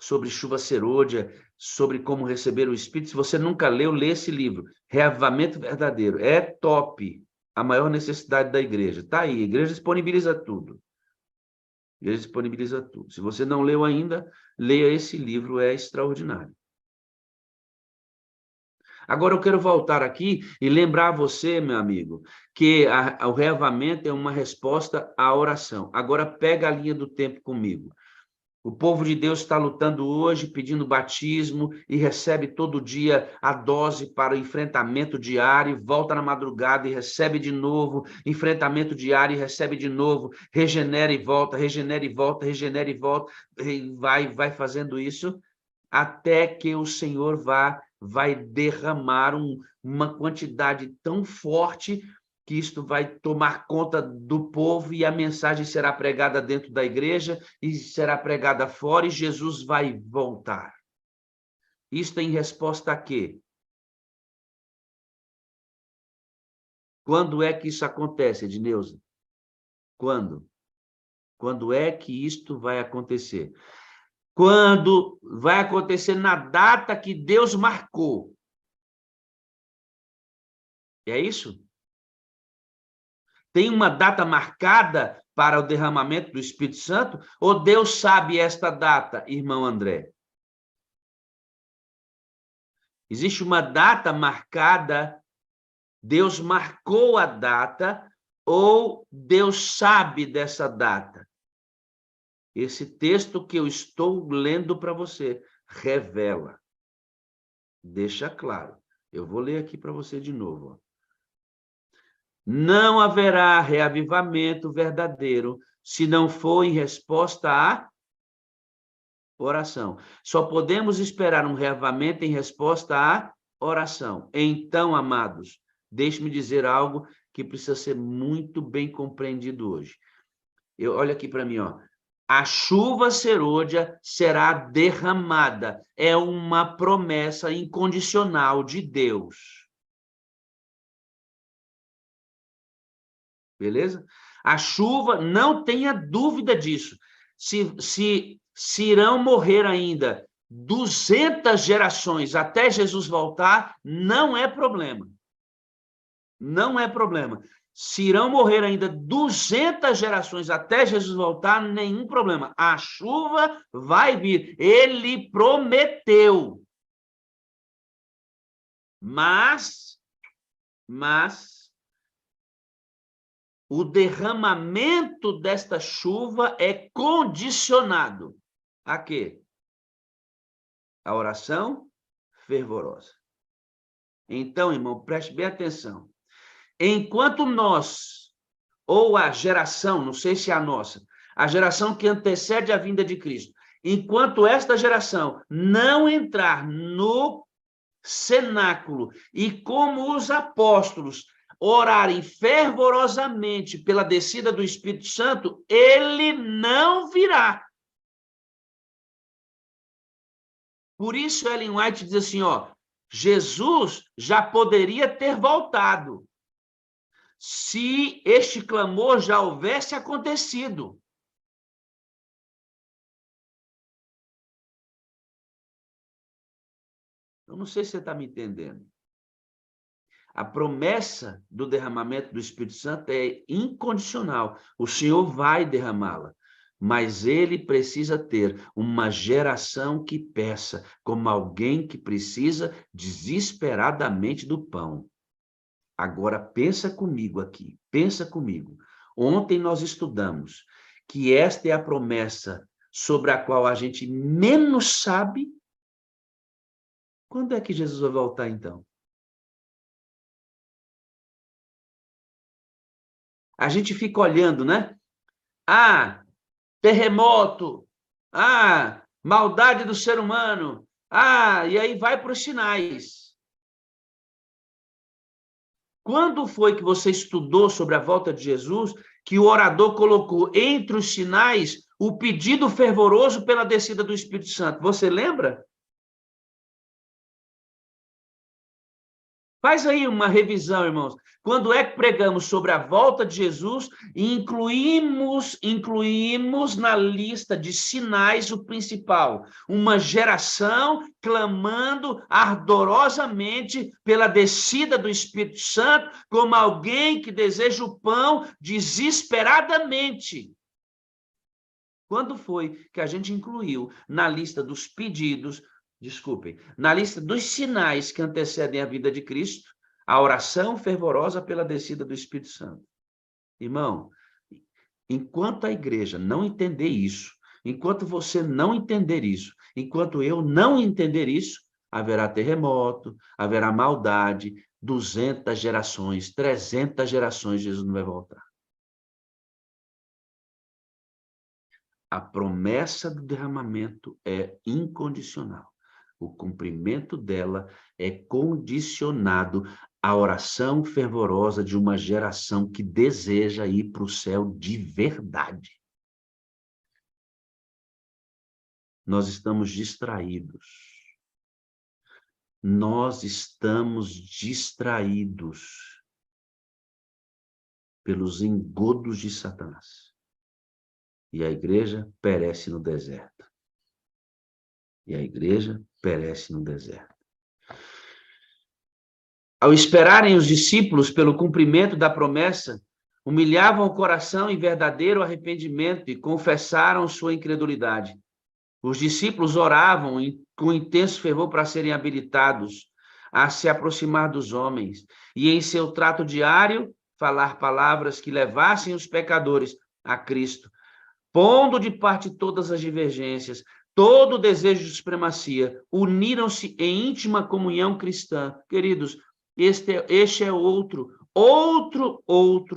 sobre chuva serôdia, sobre como receber o Espírito. Se você nunca leu, lê esse livro. Reavamento verdadeiro. É top. A maior necessidade da igreja. Está aí. A igreja disponibiliza tudo. Ele disponibiliza tudo. Se você não leu ainda, leia esse livro, é extraordinário. Agora eu quero voltar aqui e lembrar você, meu amigo, que o reavamento é uma resposta à oração. Agora pega a linha do tempo comigo. O povo de Deus está lutando hoje, pedindo batismo e recebe todo dia a dose para o enfrentamento diário, volta na madrugada e recebe de novo, enfrentamento diário e recebe de novo, regenera e volta, regenera e volta, regenera e volta, e vai fazendo isso até que o Senhor vai derramar uma quantidade tão forte que isto vai tomar conta do povo e a mensagem será pregada dentro da igreja e será pregada fora e Jesus vai voltar. Isto em resposta a quê? Quando é que isso acontece, Edneuza? Quando? Quando é que isto vai acontecer? Quando vai acontecer na data que Deus marcou. É isso? Tem uma data marcada para o derramamento do Espírito Santo? Ou Deus sabe esta data, irmão André? Existe uma data marcada, Deus marcou a data, ou Deus sabe dessa data? Esse texto que eu estou lendo para você revela, deixa claro. Eu vou ler aqui para você de novo. Não haverá reavivamento verdadeiro se não for em resposta à oração. Só podemos esperar um reavamento em resposta à oração. Então, amados, deixe-me dizer algo que precisa ser muito bem compreendido hoje. Olha aqui para mim, ó. A chuva serôdia será derramada. É uma promessa incondicional de Deus. Beleza? A chuva, não tenha dúvida disso. Se irão morrer ainda 200 gerações até Jesus voltar, não é problema. Não é problema. Se irão morrer ainda 200 gerações até Jesus voltar, nenhum problema. A chuva vai vir. Ele prometeu. Mas o derramamento desta chuva é condicionado a quê? A oração fervorosa. Então, irmão, preste bem atenção. Enquanto nós, ou a geração, não sei se é a nossa, a geração que antecede a vinda de Cristo, enquanto esta geração não entrar no cenáculo e como os apóstolos orarem fervorosamente pela descida do Espírito Santo, ele não virá. Por isso, Ellen White diz assim, ó, Jesus já poderia ter voltado se este clamor já houvesse acontecido. Eu não sei se você está me entendendo. A promessa do derramamento do Espírito Santo é incondicional. O Senhor vai derramá-la, mas ele precisa ter uma geração que peça, como alguém que precisa desesperadamente do pão. Agora, pensa comigo aqui, pensa comigo. Ontem nós estudamos que esta é a promessa sobre a qual a gente menos sabe. Quando é que Jesus vai voltar, então? A gente fica olhando, né? Ah, terremoto. Ah, maldade do ser humano. Ah, e aí vai para os sinais. Quando foi que você estudou sobre a volta de Jesus que o orador colocou entre os sinais o pedido fervoroso pela descida do Espírito Santo? Você lembra? Faz aí uma revisão, irmãos. Quando é que pregamos sobre a volta de Jesus e incluímos na lista de sinais o principal, uma geração clamando ardorosamente pela descida do Espírito Santo, como alguém que deseja o pão desesperadamente. Quando foi que a gente incluiu na lista dos pedidos, na lista dos sinais que antecedem a vida de Cristo, a oração fervorosa pela descida do Espírito Santo? Irmão, enquanto a igreja não entender isso, enquanto você não entender isso, enquanto eu não entender isso, haverá terremoto, haverá maldade, 200 gerações, 300 gerações, Jesus não vai voltar. A promessa do derramamento é incondicional. O cumprimento dela é condicionado à oração fervorosa de uma geração que deseja ir para o céu de verdade. Nós estamos distraídos. Nós estamos distraídos pelos engodos de Satanás. E a igreja perece no deserto. E a igreja perece no deserto. Ao esperarem os discípulos pelo cumprimento da promessa, humilhavam o coração em verdadeiro arrependimento e confessaram sua incredulidade. Os discípulos oravam com intenso fervor para serem habilitados a se aproximar dos homens e, em seu trato diário, falar palavras que levassem os pecadores a Cristo, pondo de parte todas as divergências, todo o desejo de supremacia, uniram-se em íntima comunhão cristã. Queridos, este é outro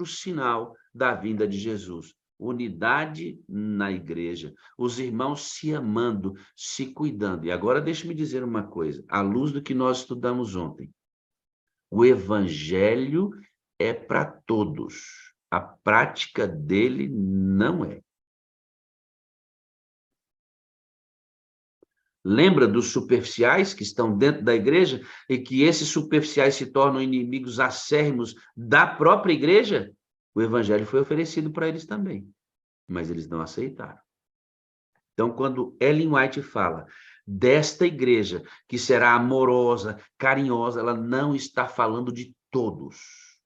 sinal da vinda de Jesus. Unidade na igreja, os irmãos se amando, se cuidando. E agora deixe-me dizer uma coisa, à luz do que nós estudamos ontem. O evangelho é para todos, a prática dele não é. Lembra dos superficiais que estão dentro da igreja e que esses superficiais se tornam inimigos acérrimos da própria igreja? O evangelho foi oferecido para eles também, mas eles não aceitaram. Então, quando Ellen White fala desta igreja que será amorosa, carinhosa, ela não está falando de todos.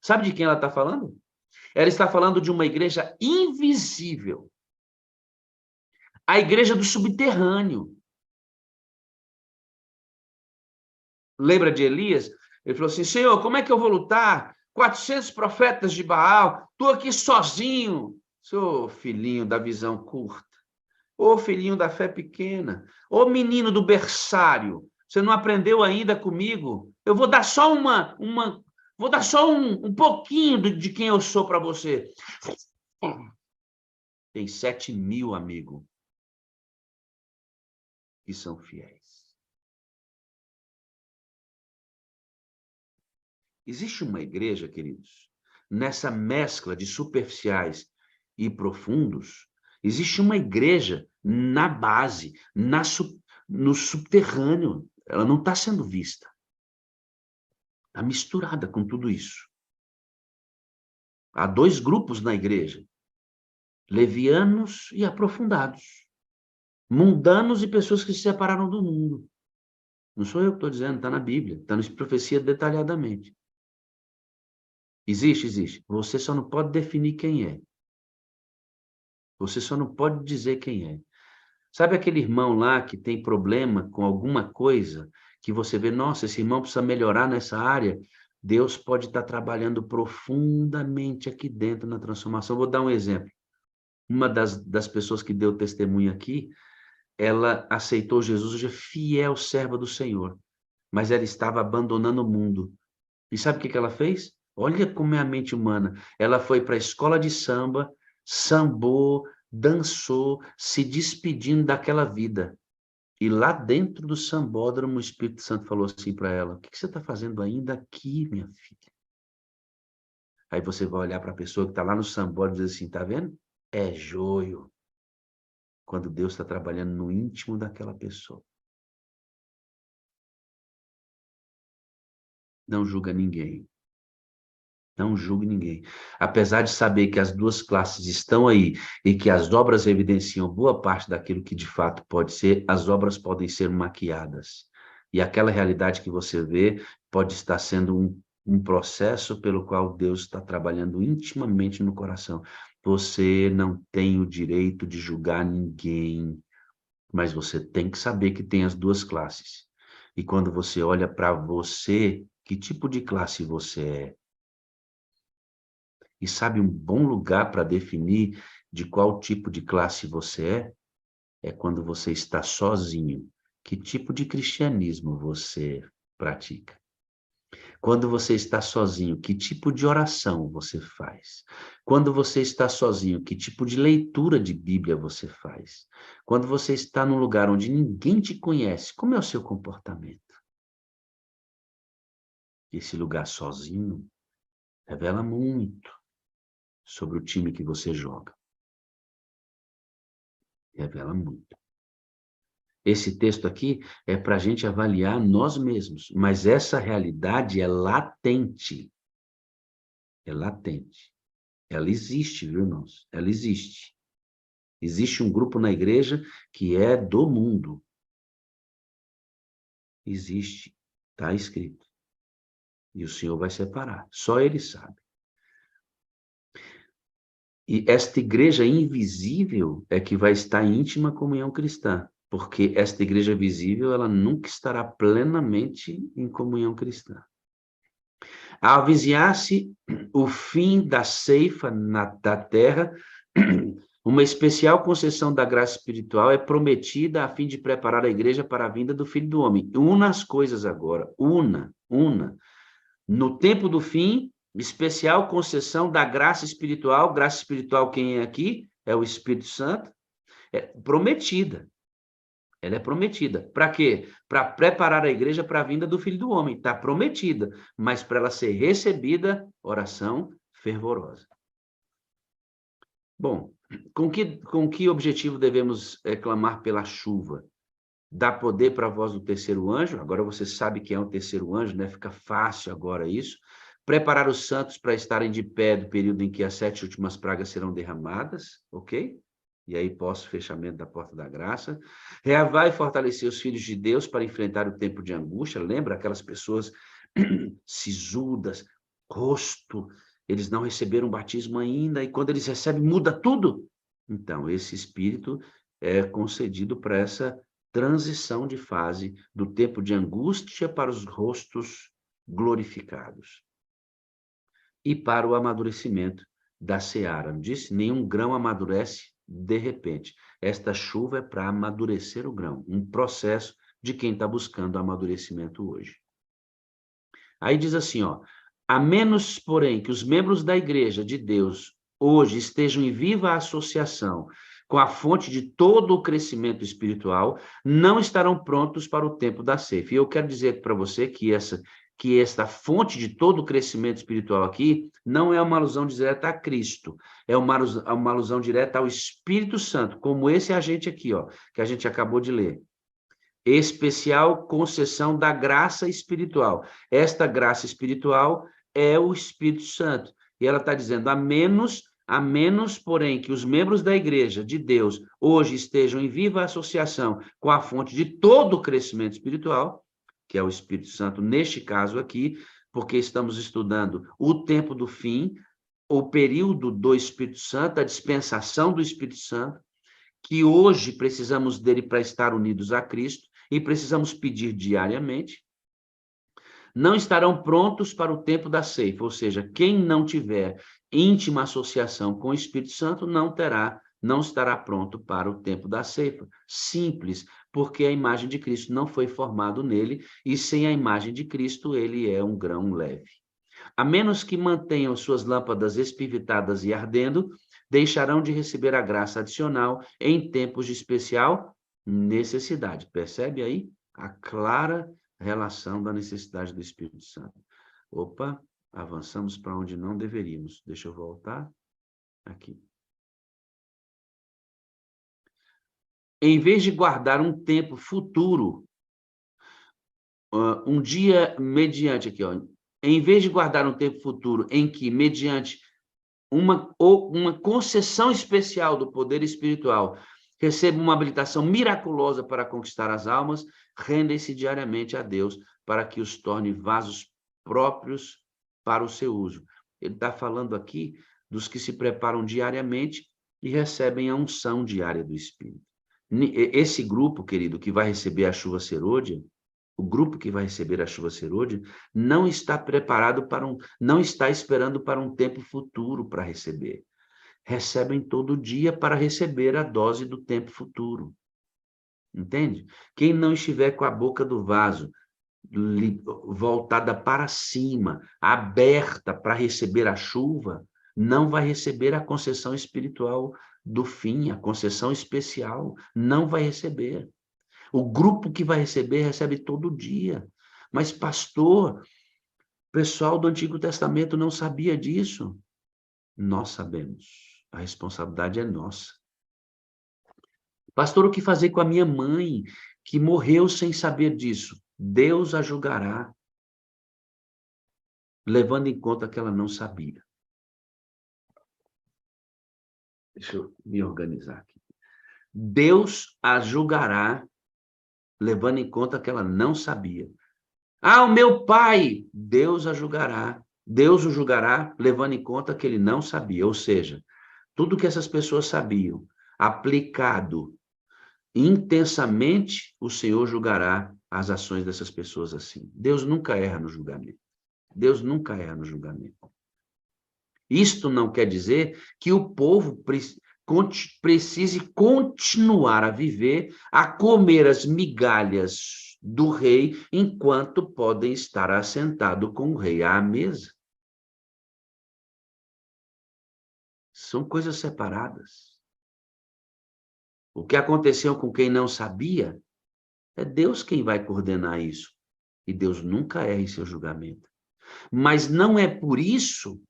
Sabe de quem ela está falando? Ela está falando de uma igreja invisível. A igreja do subterrâneo. Lembra de Elias? Ele falou assim, Senhor, como é que eu vou lutar? 400 profetas de Baal, estou aqui sozinho. Seu filhinho da visão curta, ô filhinho da fé pequena, ô menino do berçário, você não aprendeu ainda comigo? Eu vou dar só vou dar só um pouquinho de quem eu sou para você. Tem 7.000, amigo, que são fiéis. Existe uma igreja, queridos, nessa mescla de superficiais e profundos, existe uma igreja na base, no subterrâneo. Ela não está sendo vista. Está misturada com tudo isso. Há 2 grupos na igreja, levianos e aprofundados, mundanos e pessoas que se separaram do mundo. Não sou eu que estou dizendo, está na Bíblia, está na profecia detalhadamente. Existe, existe. Você só não pode definir quem é. Você só não pode dizer quem é. Sabe aquele irmão lá que tem problema com alguma coisa, que você vê, nossa, esse irmão precisa melhorar nessa área? Deus pode estar trabalhando profundamente aqui dentro na transformação. Vou dar um exemplo. Uma das pessoas que deu testemunho aqui, ela aceitou Jesus, hoje é fiel serva do Senhor, mas ela estava abandonando o mundo. E sabe o que ela fez? Olha como é a mente humana. Ela foi para a escola de samba, sambou, dançou, se despedindo daquela vida. E lá dentro do sambódromo, o Espírito Santo falou assim para ela: o que você está fazendo ainda aqui, minha filha? Aí você vai olhar para a pessoa que está lá no sambódromo e dizer assim: tá vendo? É joio. Quando Deus está trabalhando no íntimo daquela pessoa. Não julga ninguém. Não julgue ninguém. Apesar de saber que as duas classes estão aí e que as obras evidenciam boa parte daquilo que de fato pode ser, as obras podem ser maquiadas. E aquela realidade que você vê pode estar sendo um processo pelo qual Deus está trabalhando intimamente no coração. Você não tem o direito de julgar ninguém, mas você tem que saber que tem as duas classes. E quando você olha para você, que tipo de classe você é? E sabe um bom lugar para definir de qual tipo de classe você é? É quando você está sozinho. Que tipo de cristianismo você pratica? Quando você está sozinho, que tipo de oração você faz? Quando você está sozinho, que tipo de leitura de Bíblia você faz? Quando você está num lugar onde ninguém te conhece, como é o seu comportamento? Esse lugar sozinho revela muito sobre o time que você joga. Revela muito. Esse texto aqui é para a gente avaliar nós mesmos, mas essa realidade é latente. É latente. Ela existe, viu, irmãos? Ela existe. Existe um grupo na igreja que é do mundo. Existe. Está escrito. E o Senhor vai separar. Só Ele sabe. E esta igreja invisível é que vai estar em íntima comunhão cristã. Porque esta igreja visível, ela nunca estará plenamente em comunhão cristã. Ao avizinhar-se o fim da ceifa da terra, uma especial concessão da graça espiritual é prometida a fim de preparar a igreja para a vinda do Filho do Homem. Una as coisas agora, una. No tempo do fim, especial concessão da graça espiritual quem é aqui? É o Espírito Santo, é prometida. Ela é prometida. Para quê? Para preparar a igreja para a vinda do Filho do Homem. Está prometida. Mas para ela ser recebida, oração fervorosa. Bom, com que objetivo devemos clamar pela chuva? Dar poder para a voz do terceiro anjo. Agora você sabe quem é o terceiro anjo, né? Fica fácil agora isso. Preparar os santos para estarem de pé do período em que as 7 últimas pragas serão derramadas, ok? E aí pós-fechamento da porta da graça. Reavar e fortalecer os filhos de Deus para enfrentar o tempo de angústia. Lembra aquelas pessoas sisudas, rosto, eles não receberam o batismo ainda, e quando eles recebem, muda tudo. Então, esse espírito é concedido para essa transição de fase do tempo de angústia para os rostos glorificados. E para o amadurecimento da seara. Não disse? Nenhum grão amadurece de repente. Esta chuva é para amadurecer o grão, um processo de quem está buscando amadurecimento hoje. Aí diz assim, ó, a menos, porém, que os membros da igreja de Deus hoje estejam em viva associação com a fonte de todo o crescimento espiritual, não estarão prontos para o tempo da ceifa. E eu quero dizer para você que esta fonte de todo o crescimento espiritual aqui não é uma alusão direta a Cristo, é uma alusão direta ao Espírito Santo, como esse agente aqui, ó, que a gente acabou de ler. Especial concessão da graça espiritual. Esta graça espiritual é o Espírito Santo. E ela está dizendo, a menos, porém, que os membros da igreja de Deus hoje estejam em viva associação com a fonte de todo o crescimento espiritual, que é o Espírito Santo, neste caso aqui, porque estamos estudando o tempo do fim, o período do Espírito Santo, a dispensação do Espírito Santo, que hoje precisamos dele para estar unidos a Cristo e precisamos pedir diariamente. Não estarão prontos para o tempo da ceifa, ou seja, quem não tiver íntima associação com o Espírito Santo não estará pronto para o tempo da ceifa. Simples, porque a imagem de Cristo não foi formada nele, e sem a imagem de Cristo ele é um grão leve. A menos que mantenham suas lâmpadas espivitadas e ardendo, deixarão de receber a graça adicional em tempos de especial necessidade. Percebe aí a clara relação da necessidade do Espírito Santo? Opa, avançamos para onde não deveríamos. Deixa eu voltar aqui. Em vez de guardar um tempo futuro, um dia mediante aqui, ó, em vez de guardar um tempo futuro em que, mediante uma concessão especial do poder espiritual, receba uma habilitação miraculosa para conquistar as almas, rendem-se diariamente a Deus para que os torne vasos próprios para o seu uso. Ele está falando aqui dos que se preparam diariamente e recebem a unção diária do Espírito. Esse grupo, querido, que vai receber a chuva serôdia, o grupo que vai receber a chuva serôdia não está preparado não está esperando para um tempo futuro para receber. Recebem todo dia para receber a dose do tempo futuro. Entende? Quem não estiver com a boca do vaso voltada para cima, aberta para receber a chuva, não vai receber a concessão espiritual do fim, a concessão especial, não vai receber. O grupo que vai receber, recebe todo dia. Mas, pastor, o pessoal do Antigo Testamento não sabia disso. Nós sabemos. A responsabilidade é nossa. Pastor, o que fazer com a minha mãe, que morreu sem saber disso? Deus a julgará, levando em conta que ela não sabia. Deixa eu me organizar aqui. Deus a julgará, levando em conta que ela não sabia. Ah, o meu pai! Deus a julgará. Deus o julgará, levando em conta que ele não sabia. Ou seja, tudo que essas pessoas sabiam, aplicado intensamente, o Senhor julgará as ações dessas pessoas assim. Deus nunca erra no julgamento. Deus nunca erra no julgamento. Isto não quer dizer que o povo precise continuar a viver, a comer as migalhas do rei, enquanto podem estar assentados com o rei à mesa. São coisas separadas. O que aconteceu com quem não sabia, é Deus quem vai coordenar isso. E Deus nunca erra em seu julgamento. Mas não é por isso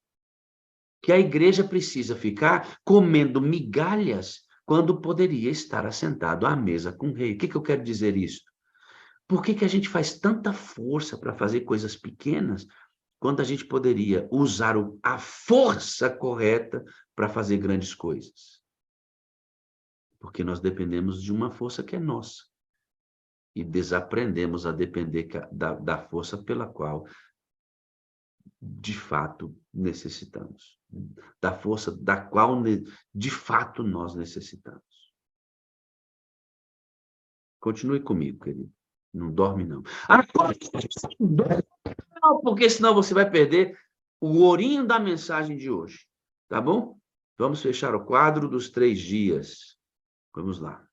que a igreja precisa ficar comendo migalhas quando poderia estar assentado à mesa com o rei. O que eu quero dizer isso? Por que a gente faz tanta força para fazer coisas pequenas, quando a gente poderia usar a força correta para fazer grandes coisas? Porque nós dependemos de uma força que é nossa. E desaprendemos a depender da força pela qual, de fato, necessitamos. Da força da qual, de fato, nós necessitamos. Continue comigo, querido. Não dorme, não. Não, porque senão você vai perder o ourinho da mensagem de hoje. Tá bom? Vamos fechar o quadro dos 3 dias. Vamos lá.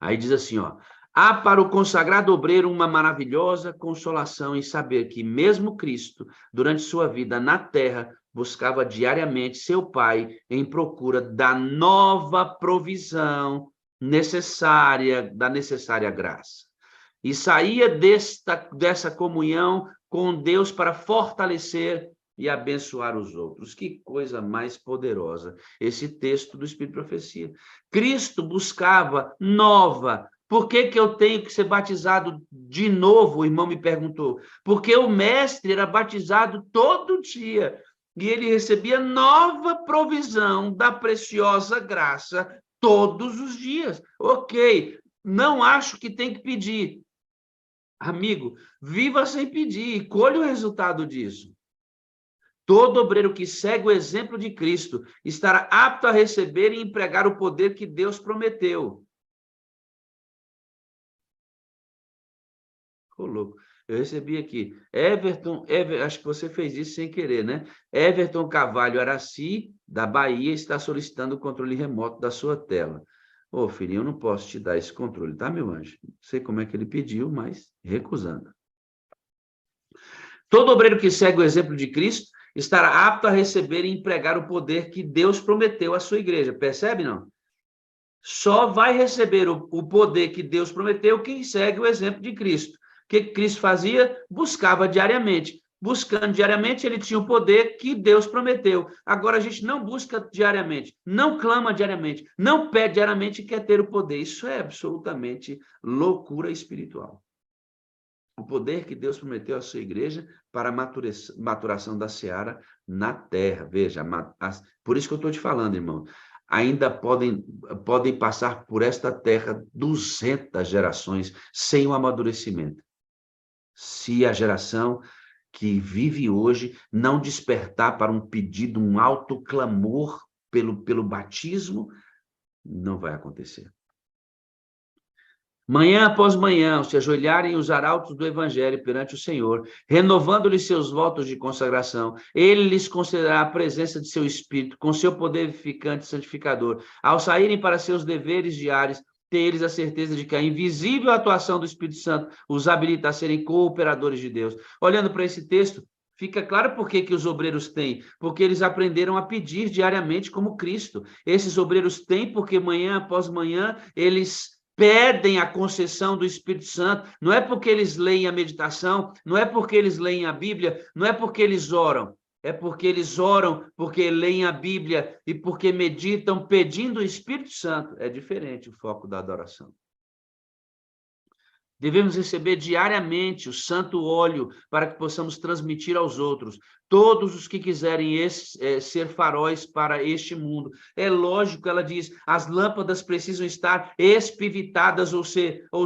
Aí diz assim, ó. Há para o consagrado obreiro uma maravilhosa consolação em saber que mesmo Cristo, durante sua vida na terra, buscava diariamente seu Pai em procura da nova provisão da necessária graça. E saía dessa comunhão com Deus para fortalecer e abençoar os outros. Que coisa mais poderosa esse texto do Espírito de Profecia. Cristo buscava nova. Por que eu tenho que ser batizado de novo? O irmão me perguntou. Porque o mestre era batizado todo dia. E ele recebia nova provisão da preciosa graça todos os dias. Ok, não acho que tem que pedir. Amigo, viva sem pedir e colhe o resultado disso. Todo obreiro que segue o exemplo de Cristo estará apto a receber e empregar o poder que Deus prometeu. Ficou louco. Eu recebi aqui, acho que você fez isso sem querer, né? Everton Carvalho Araci, da Bahia, está solicitando o controle remoto da sua tela. Ô, filhinho, eu não posso te dar esse controle, tá, meu anjo? Não sei como é que ele pediu, mas recusando. Todo obreiro que segue o exemplo de Cristo estará apto a receber e empregar o poder que Deus prometeu à sua igreja. Percebe, não? Só vai receber o poder que Deus prometeu quem segue o exemplo de Cristo. O que Cristo fazia? Buscava diariamente. Buscando diariamente, ele tinha o poder que Deus prometeu. Agora a gente não busca diariamente, não clama diariamente, não pede diariamente e quer ter o poder. Isso é absolutamente loucura espiritual. O poder que Deus prometeu à sua igreja para a maturação da seara na terra. Veja, por isso que eu estou te falando, irmão. Ainda podem passar por esta terra 200 gerações sem o amadurecimento. Se a geração que vive hoje não despertar para um pedido, um alto clamor pelo batismo, não vai acontecer. Manhã após manhã, se ajoelharem os arautos do evangelho perante o Senhor, renovando-lhes seus votos de consagração, ele lhes concederá a presença de seu Espírito, com seu poder vivificante e santificador. Ao saírem para seus deveres diários, tem eles a certeza de que a invisível atuação do Espírito Santo os habilita a serem cooperadores de Deus. Olhando para esse texto, fica claro por que os obreiros têm, porque eles aprenderam a pedir diariamente como Cristo. Esses obreiros têm porque manhã após manhã eles pedem a concessão do Espírito Santo, não é porque eles leem a meditação, não é porque eles leem a Bíblia, não é porque eles oram, é porque eles oram, porque leem a Bíblia e porque meditam pedindo o Espírito Santo. É diferente o foco da adoração. Devemos receber diariamente o santo óleo para que possamos transmitir aos outros, todos os que quiserem ser faróis para este mundo. É lógico, ela diz, as lâmpadas precisam estar espivitadas, ou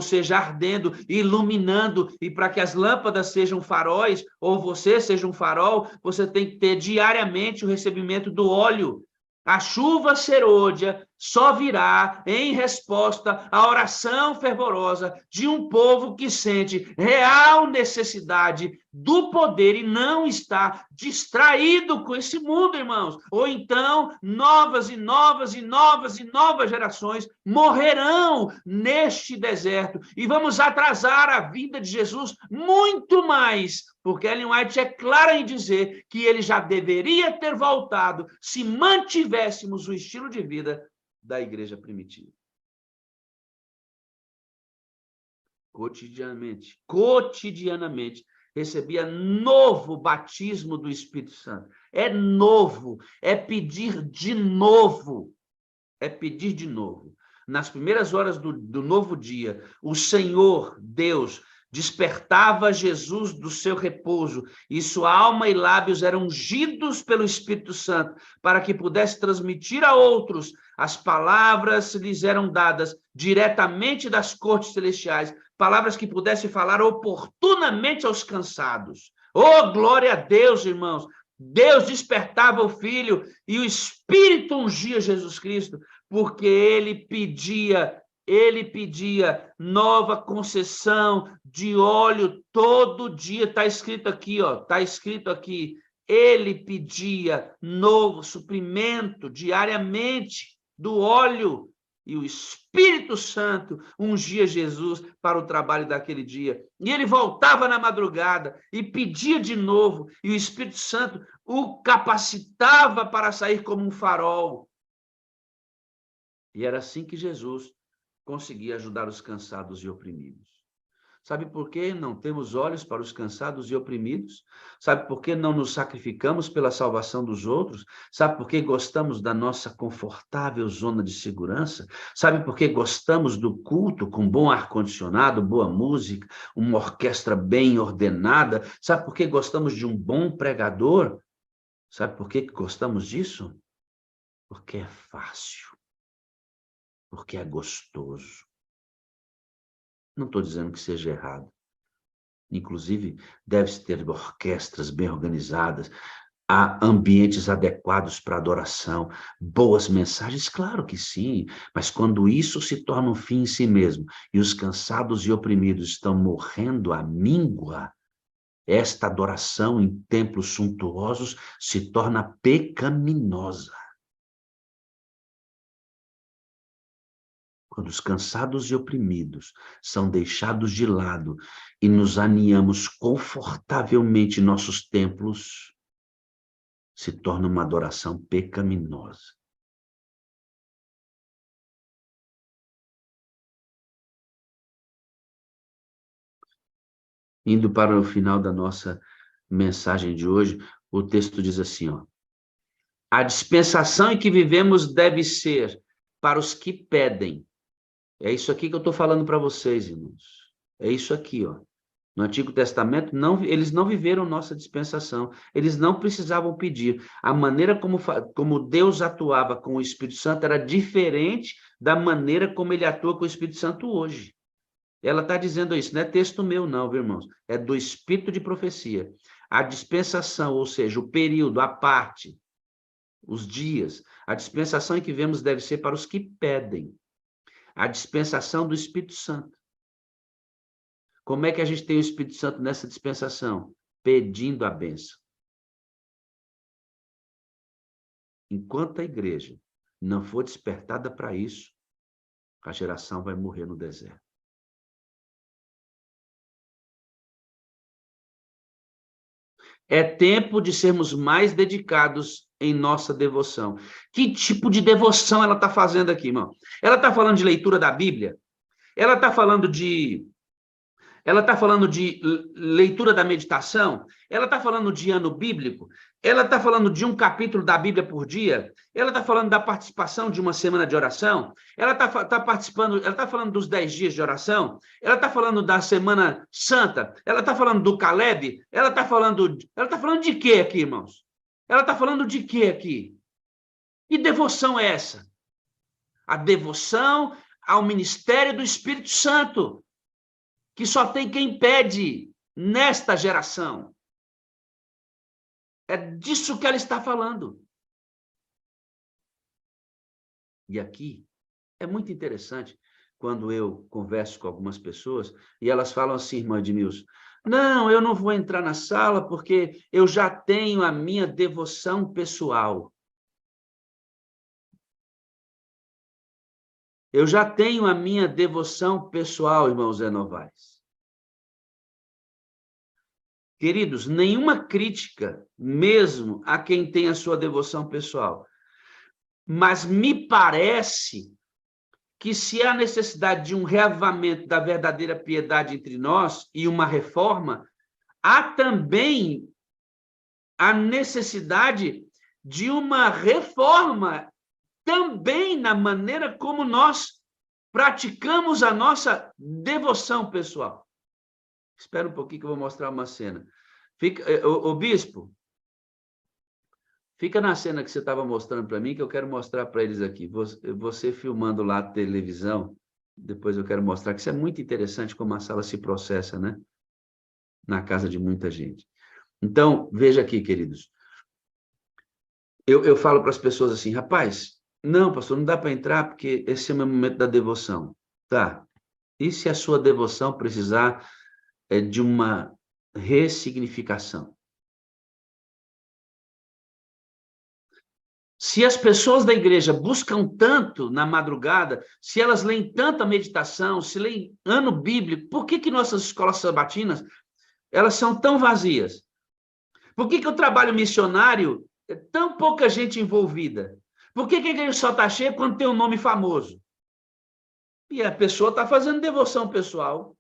seja, ardendo, iluminando, e para que as lâmpadas sejam faróis, ou você seja um farol, você tem que ter diariamente o recebimento do óleo. A chuva serôdia só virá em resposta à oração fervorosa de um povo que sente real necessidade do poder e não está distraído com esse mundo, irmãos. Ou então, novas gerações morrerão neste deserto e vamos atrasar a vinda de Jesus muito mais, porque Ellen White é clara em dizer que ele já deveria ter voltado se mantivéssemos o estilo de vida da igreja primitiva. Cotidianamente, recebia novo batismo do Espírito Santo. É novo, é pedir de novo. É pedir de novo. Nas primeiras horas do novo dia, o Senhor, Deus, despertava Jesus do seu repouso e sua alma e lábios eram ungidos pelo Espírito Santo para que pudesse transmitir a outros as palavras que lhes eram dadas diretamente das cortes celestiais, palavras que pudesse falar oportunamente aos cansados. Oh, glória a Deus, irmãos! Deus despertava o Filho e o Espírito ungia Jesus Cristo, porque ele pedia nova concessão de óleo todo dia. Está escrito aqui, ó, está escrito aqui. Ele pedia novo suprimento diariamente do óleo e o Espírito Santo ungia Jesus para o trabalho daquele dia. E ele voltava na madrugada e pedia de novo, e o Espírito Santo o capacitava para sair como um farol. E era assim que Jesus conseguia ajudar os cansados e oprimidos. Sabe por que não temos olhos para os cansados e oprimidos? Sabe por que não nos sacrificamos pela salvação dos outros? Sabe por que gostamos da nossa confortável zona de segurança? Sabe por que gostamos do culto com bom ar-condicionado, boa música, uma orquestra bem ordenada? Sabe por que gostamos de um bom pregador? Sabe por que gostamos disso? Porque é fácil. Porque é gostoso. Não estou dizendo que seja errado, Inclusive, deve-se ter orquestras bem organizadas, há ambientes adequados para adoração, boas mensagens, claro que sim, mas quando isso se torna um fim em si mesmo, e os cansados e oprimidos estão morrendo à míngua, esta adoração em templos suntuosos se torna pecaminosa. Quando os cansados e oprimidos são deixados de lado e nos aninhamos confortavelmente em nossos templos, se torna uma adoração pecaminosa. Indo para o final da nossa mensagem de hoje, o texto diz assim, ó: a dispensação em que vivemos deve ser para os que pedem. É isso aqui que eu estou falando para vocês, irmãos. É isso aqui, ó. No Antigo Testamento, eles não viveram nossa dispensação. Eles não precisavam pedir. A maneira como Deus atuava com o Espírito Santo era diferente da maneira como ele atua com o Espírito Santo hoje. Ela está dizendo isso, não é texto meu não, viu, irmãos? É do Espírito de profecia. A dispensação, ou seja, o período, a parte, os dias, a dispensação em que vemos deve ser para os que pedem. A dispensação do Espírito Santo. Como é que a gente tem o Espírito Santo nessa dispensação? Pedindo a bênção. Enquanto a igreja não for despertada para isso, a geração vai morrer no deserto. É tempo de sermos mais dedicados em nossa devoção. Que tipo de devoção ela está fazendo aqui, irmão? Ela está falando de leitura da Bíblia? Ela está falando de leitura da meditação? Ela está falando de ano bíblico? Ela está falando de um capítulo da Bíblia por dia? Ela está falando da participação de uma semana de oração? Ela está participando, ela está falando dos 10 dias de oração? Ela está falando da Semana Santa? Ela está falando do Caleb? Ela está falando de quê aqui, irmãos? Ela está falando de quê aqui? Que devoção é essa? A devoção ao ministério do Espírito Santo, que só tem quem pede nesta geração. É disso que ela está falando. E aqui é muito interessante quando eu converso com algumas pessoas e elas falam assim, irmã Edmilson, não, eu não vou entrar na sala porque eu já tenho a minha devoção pessoal. Eu já tenho a minha devoção pessoal, irmão Zé Novaes. Queridos, nenhuma crítica, mesmo a quem tem a sua devoção pessoal. Mas me parece que se há necessidade de um reavivamento da verdadeira piedade entre nós e uma reforma, há também a necessidade de uma reforma também na maneira como nós praticamos a nossa devoção pessoal. Espera um pouquinho que eu vou mostrar uma cena. Ô bispo, fica na cena que você estava mostrando para mim, que eu quero mostrar para eles aqui. Você filmando lá a televisão, depois eu quero mostrar, que isso é muito interessante como a sala se processa, né? Na casa de muita gente. Então, veja aqui, queridos. Eu falo para as pessoas assim, rapaz, não, pastor, não dá para entrar porque esse é o meu momento da devoção. Tá. E se a sua devoção precisar de uma ressignificação? Se as pessoas da igreja buscam tanto na madrugada, se elas leem tanta meditação, se leem ano bíblico, por que nossas escolas sabatinas elas são tão vazias? Por que o trabalho missionário é tão pouca gente envolvida? Por que a igreja só está cheia quando tem um nome famoso? E a pessoa está fazendo devoção pessoal.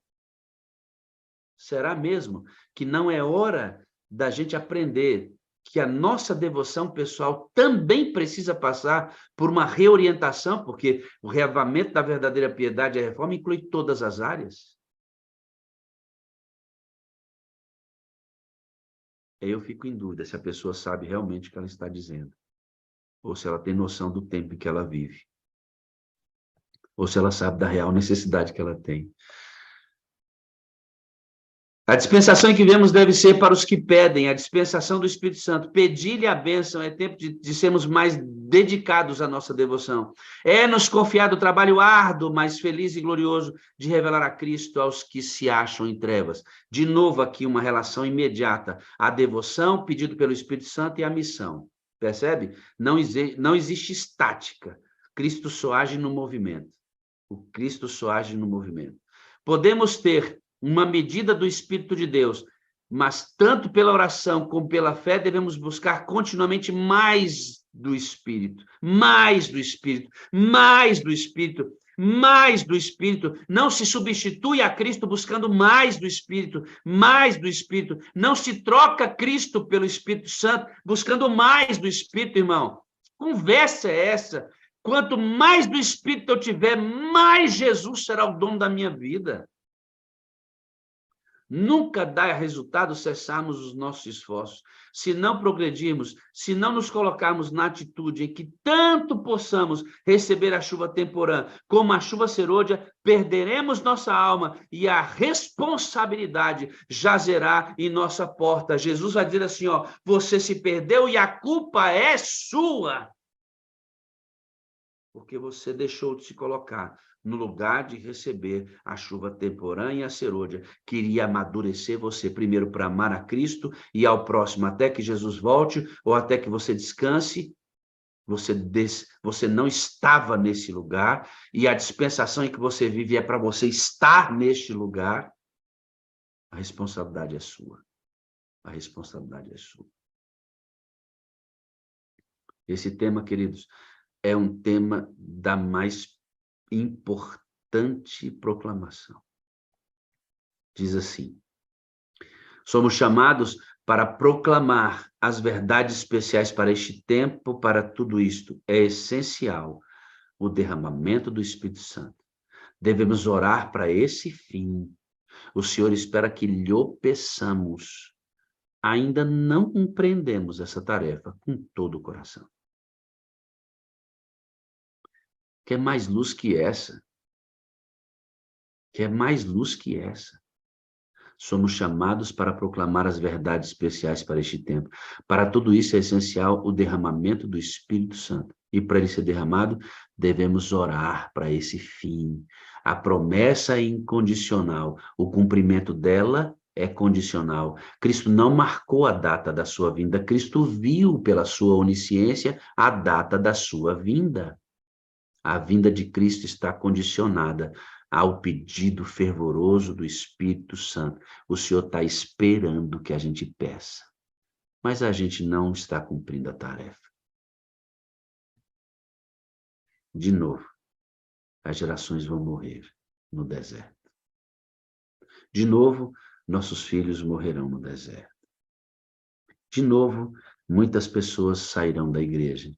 Será mesmo que não é hora da gente aprender que a nossa devoção pessoal também precisa passar por uma reorientação, porque o reavivamento da verdadeira piedade e a reforma inclui todas as áreas? Eu fico em dúvida se a pessoa sabe realmente o que ela está dizendo, ou se ela tem noção do tempo em que ela vive, ou se ela sabe da real necessidade que ela tem. A dispensação em que vemos deve ser para os que pedem, a dispensação do Espírito Santo. Pedir-lhe a bênção é tempo de sermos mais dedicados à nossa devoção. É-nos confiado o trabalho árduo, mas feliz e glorioso de revelar a Cristo aos que se acham em trevas. De novo aqui uma relação imediata. A devoção, pedido pelo Espírito Santo, e a missão. Percebe? Não existe estática. Cristo só age no movimento. O Cristo só age no movimento. Podemos ter uma medida do Espírito de Deus, mas tanto pela oração como pela fé devemos buscar continuamente mais do Espírito, mais do Espírito, mais do Espírito, mais do Espírito. Não se substitui a Cristo buscando mais do Espírito, mais do Espírito. Não se troca Cristo pelo Espírito Santo buscando mais do Espírito, irmão. Conversa é essa? Quanto mais do Espírito eu tiver, mais Jesus será o dono da minha vida. Nunca dá resultado cessarmos os nossos esforços. Se não progredirmos, se não nos colocarmos na atitude em que tanto possamos receber a chuva temporã como a chuva serôdia, perderemos nossa alma e a responsabilidade jazerá em nossa porta. Jesus vai dizer assim, ó, você se perdeu e a culpa é sua. Porque você deixou de se colocar no lugar de receber a chuva temporã e a serôdia. Queria amadurecer você primeiro para amar a Cristo e ao próximo até que Jesus volte ou até que você descanse. Você não estava nesse lugar e a dispensação em que você vive é para você estar neste lugar. A responsabilidade é sua. A responsabilidade é sua. Esse tema, queridos, é um tema da mais importante proclamação. Diz assim: somos chamados para proclamar as verdades especiais para este tempo, para tudo isto. É essencial o derramamento do Espírito Santo. Devemos orar para esse fim. O Senhor espera que lhe peçamos. Ainda não compreendemos essa tarefa com todo o coração. Quer mais luz que essa? Quer mais luz que essa? Somos chamados para proclamar as verdades especiais para este tempo. Para tudo isso é essencial o derramamento do Espírito Santo. E para ele ser derramado, devemos orar para esse fim. A promessa é incondicional. O cumprimento dela é condicional. Cristo não marcou a data da sua vinda. Cristo viu pela sua onisciência a data da sua vinda. A vinda de Cristo está condicionada ao pedido fervoroso do Espírito Santo. O Senhor está esperando que a gente peça, mas a gente não está cumprindo a tarefa. De novo, as gerações vão morrer no deserto. De novo, nossos filhos morrerão no deserto. De novo, muitas pessoas sairão da igreja.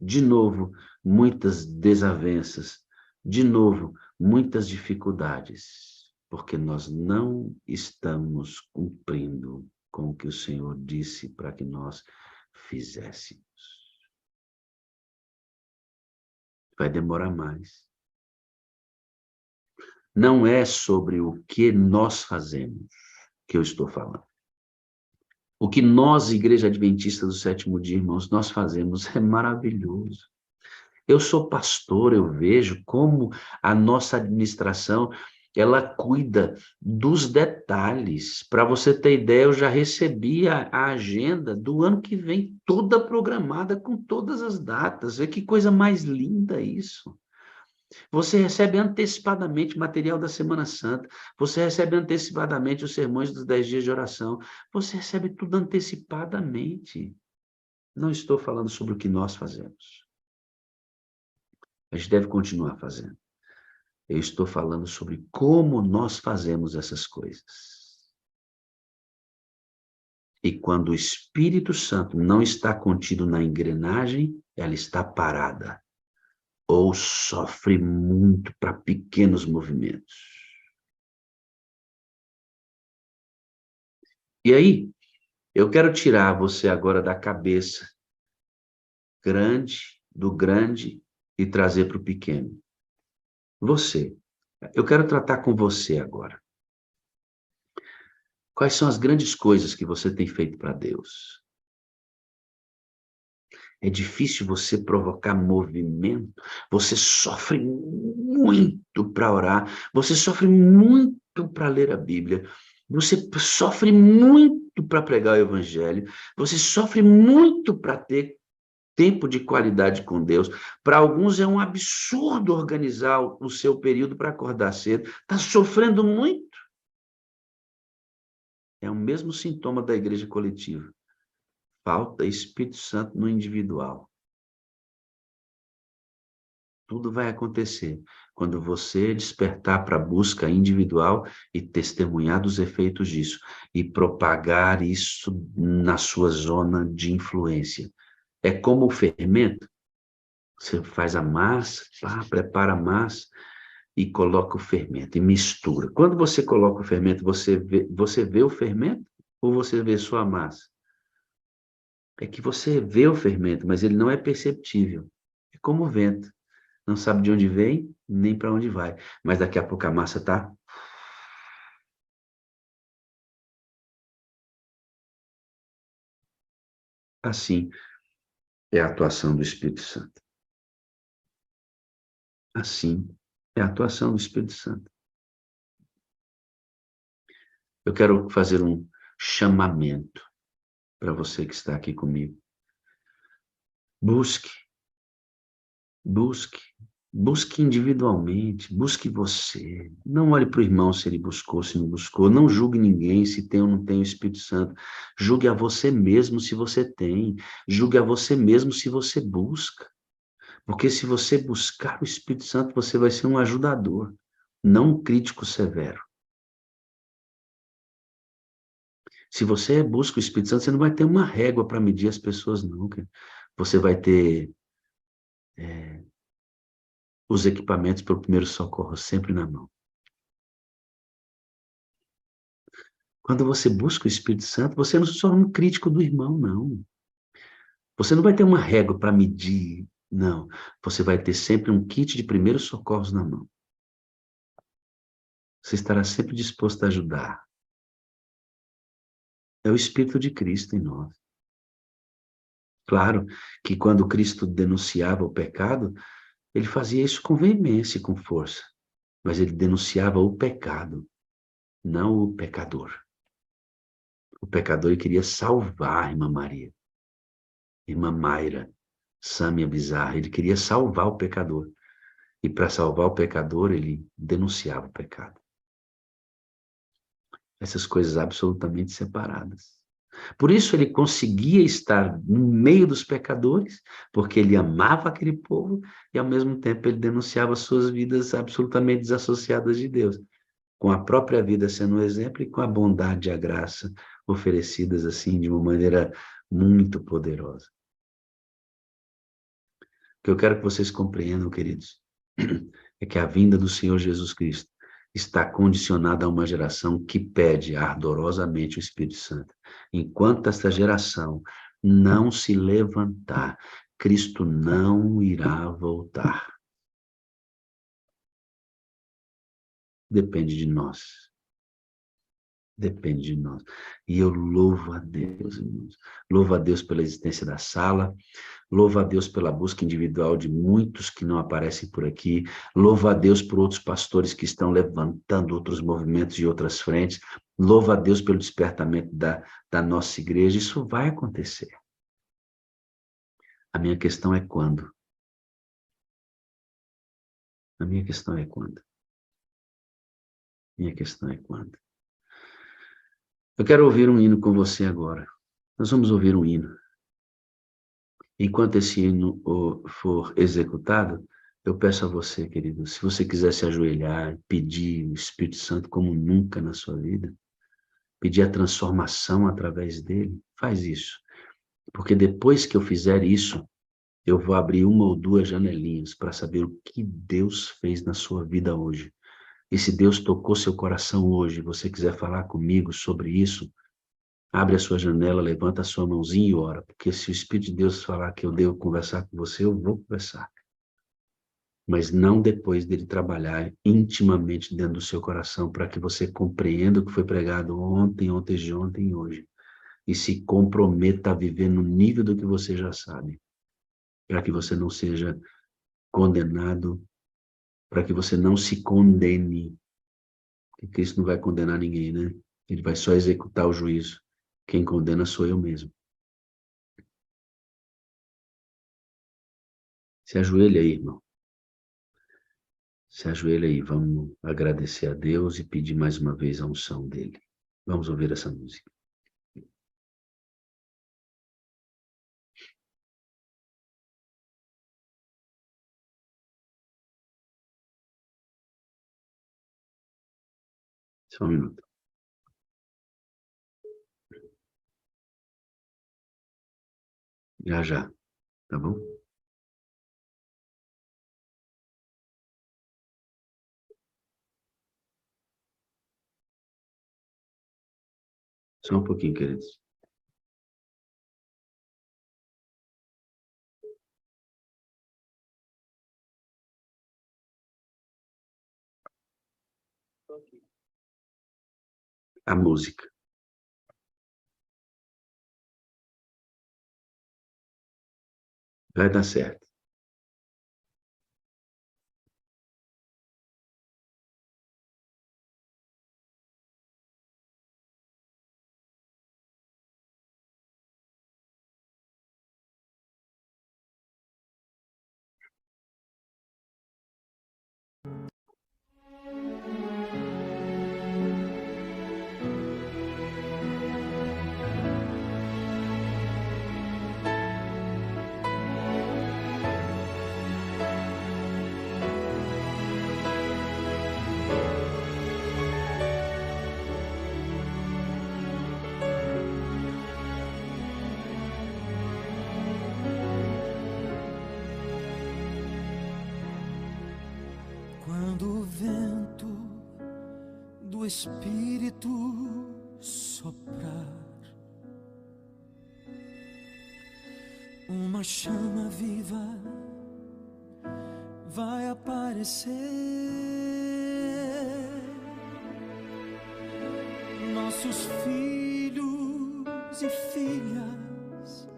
De novo, muitas desavenças. De novo, muitas dificuldades, porque nós não estamos cumprindo com o que o Senhor disse para que nós fizéssemos. Vai demorar mais. Não é sobre o que nós fazemos que eu estou falando. O que nós, Igreja Adventista do Sétimo Dia, irmãos, nós fazemos é maravilhoso. Eu sou pastor, eu vejo como a nossa administração, ela cuida dos detalhes. Para você ter ideia, eu já recebi a agenda do ano que vem, toda programada, com todas as datas. Vê que coisa mais linda isso. Você recebe antecipadamente material da Semana Santa, você recebe antecipadamente os sermões dos 10 dias de oração, você recebe tudo antecipadamente. Não estou falando sobre o que nós fazemos. A gente deve continuar fazendo. Eu estou falando sobre como nós fazemos essas coisas. E quando o Espírito Santo não está contido na engrenagem, ela está parada. Ou sofre muito para pequenos movimentos. E aí, eu quero tirar você agora da cabeça do grande, e trazer para o pequeno. Você. Eu quero tratar com você agora. Quais são as grandes coisas que você tem feito para Deus? É difícil você provocar movimento, você sofre muito para orar, você sofre muito para ler a Bíblia, você sofre muito para pregar o Evangelho, você sofre muito para ter tempo de qualidade com Deus. Para alguns é um absurdo organizar o seu período para acordar cedo, está sofrendo muito. É o mesmo sintoma da igreja coletiva. Falta Espírito Santo no individual. Tudo vai acontecer quando você despertar para a busca individual e testemunhar dos efeitos disso e propagar isso na sua zona de influência. É como o fermento. Você faz a massa, prepara a massa e coloca o fermento e mistura. Quando você coloca o fermento, você vê o fermento ou você vê só a massa? É que você vê o fermento, mas ele não é perceptível. É como o vento. Não sabe de onde vem, nem para onde vai. Mas daqui a pouco a massa está... Assim é a atuação do Espírito Santo. Assim é a atuação do Espírito Santo. Eu quero fazer um chamamento para você que está aqui comigo. Busque, busque, busque individualmente, busque você. Não olhe para o irmão se ele buscou, se não buscou. Não julgue ninguém se tem ou não tem o Espírito Santo. Julgue a você mesmo se você tem. Julgue a você mesmo se você busca. Porque se você buscar o Espírito Santo, você vai ser um ajudador, não um crítico severo. Se você busca o Espírito Santo, você não vai ter uma régua para medir as pessoas, não. Você vai ter os equipamentos para o primeiro socorro sempre na mão. Quando você busca o Espírito Santo, você não se torna um crítico do irmão, não. Você não vai ter uma régua para medir, não. Você vai ter sempre um kit de primeiros socorros na mão. Você estará sempre disposto a ajudar. É o Espírito de Cristo em nós. Claro que quando Cristo denunciava o pecado, ele fazia isso com veemência e com força. Mas ele denunciava o pecado, não o pecador. O pecador ele queria salvar a irmã Maria, irmã Mayra, Sâmia Bizarra. Ele queria salvar o pecador. E para salvar o pecador, ele denunciava o pecado. Essas coisas absolutamente separadas. Por isso ele conseguia estar no meio dos pecadores, porque ele amava aquele povo e ao mesmo tempo ele denunciava suas vidas absolutamente desassociadas de Deus, com a própria vida sendo um exemplo e com a bondade e a graça oferecidas assim de uma maneira muito poderosa. O que eu quero que vocês compreendam, queridos, é que a vinda do Senhor Jesus Cristo está condicionada a uma geração que pede ardorosamente o Espírito Santo. Enquanto esta geração não se levantar, Cristo não irá voltar. Depende de nós. Depende de nós. E eu louvo a Deus, irmãos. Louvo a Deus pela existência da sala. Louvo a Deus pela busca individual de muitos que não aparecem por aqui. Louvo a Deus por outros pastores que estão levantando outros movimentos e outras frentes. Louvo a Deus pelo despertamento da nossa igreja. Isso vai acontecer. A minha questão é quando? A minha questão é quando? Minha questão é quando? Eu quero ouvir um hino com você agora. Nós vamos ouvir um hino. Enquanto esse hino for executado, eu peço a você, querido, se você quiser se ajoelhar, pedir o Espírito Santo como nunca na sua vida, pedir a transformação através dele, faz isso. Porque depois que eu fizer isso, eu vou abrir uma ou duas janelinhas para saber o que Deus fez na sua vida hoje. E se Deus tocou seu coração hoje, você quiser falar comigo sobre isso, abre a sua janela, levanta a sua mãozinha e ora. Porque se o Espírito de Deus falar que eu devo conversar com você, eu vou conversar. mas não depois dele trabalhar intimamente dentro do seu coração, para que você compreenda o que foi pregado ontem, ontem de ontem e hoje, e se comprometa a viver no nível do que você já sabe, para que você não seja condenado, para que você não se condene, porque Cristo não vai condenar ninguém, né? Ele vai só executar o juízo. Quem condena sou eu mesmo. Se ajoelha aí, irmão. Se ajoelha aí, vamos agradecer a Deus e pedir mais uma vez a unção dele. Vamos ouvir essa música. Só um minuto. Já, já. Tá bom? Só um pouquinho, queridos. A música. Vai dar certo. Quando o vento do Espírito soprar, uma chama viva vai aparecer. Nossos filhos e filhas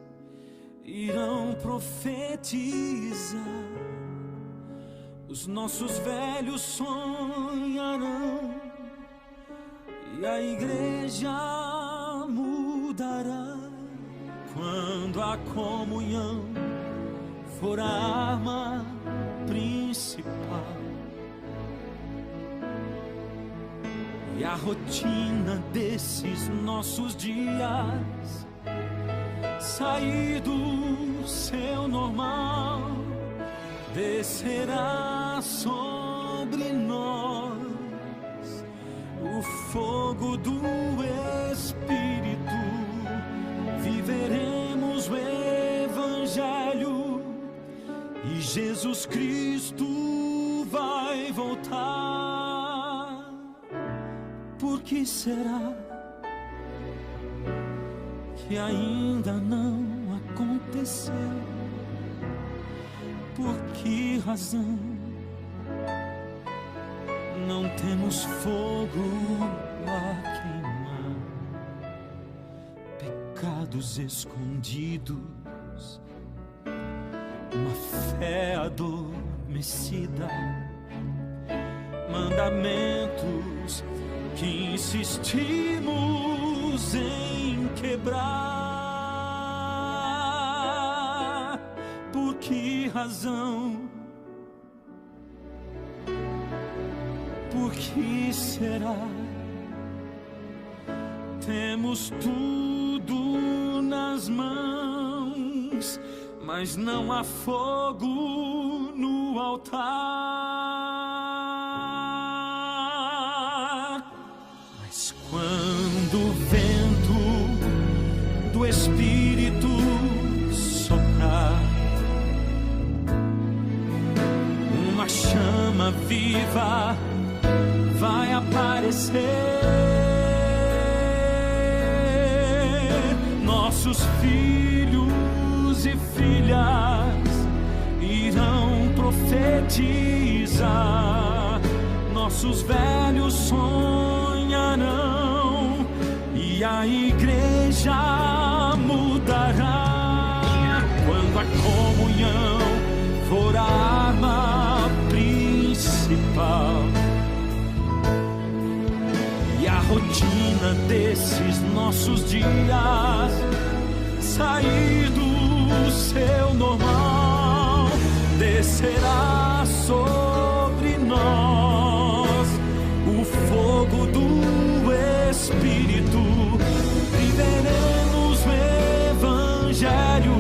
irão profetizar. Os nossos velhos sonharão e a igreja mudará. Quando a comunhão for a arma principal e a rotina desses nossos dias sair do seu normal, descerá sobre nós o fogo do Espírito. Viveremos o Evangelho e Jesus Cristo vai voltar. Por que será que ainda não aconteceu? Por que razão não temos fogo a queimar? Pecados escondidos, uma fé adormecida, mandamentos que insistimos em quebrar. Por que razão? Por que será? Temos tudo nas mãos, mas não há fogo no altar. Mas quando o vento do Espírito soprar, uma chama viva vai aparecer. Nossos filhos e filhas irão profetiza, nossos velhos sonharão e a igreja mudará quando a comunhão for a arma principal. E a rotina desses nossos dias sair do seu normal, descerá sobre nós o fogo do Espírito. Viveremos o Evangelho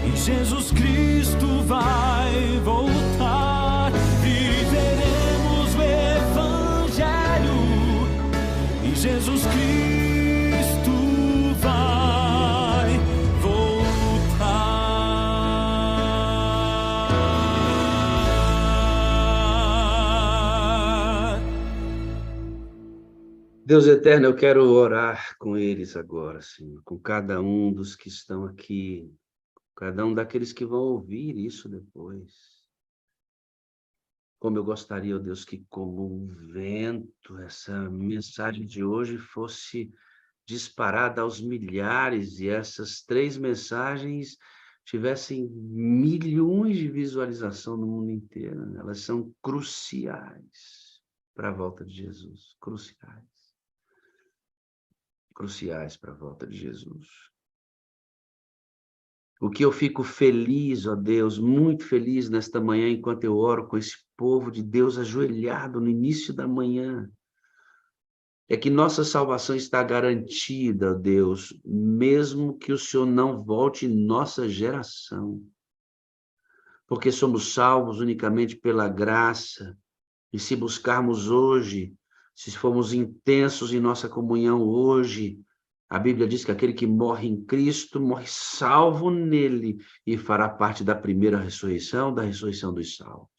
e Jesus Cristo vai voltar. Viveremos o Evangelho e Jesus Cristo vai voltar. Deus eterno, eu quero orar com eles agora, Senhor, com cada um dos que estão aqui, cada um daqueles que vão ouvir isso depois. Como eu gostaria, ó Deus, que como um vento, essa mensagem de hoje fosse disparada aos milhares e essas 3 mensagens tivessem milhões de visualização no mundo inteiro. Elas são cruciais para a volta de Jesus, cruciais para a volta de Jesus. O que eu fico feliz, ó Deus, muito feliz nesta manhã, enquanto eu oro com esse povo de Deus ajoelhado no início da manhã, é que nossa salvação está garantida, ó Deus, mesmo que o Senhor não volte em nossa geração, porque somos salvos unicamente pela graça, e se buscarmos hoje, se formos intensos em nossa comunhão hoje, a Bíblia diz que aquele que morre em Cristo, morre salvo nele e fará parte da primeira ressurreição, da ressurreição dos salvos.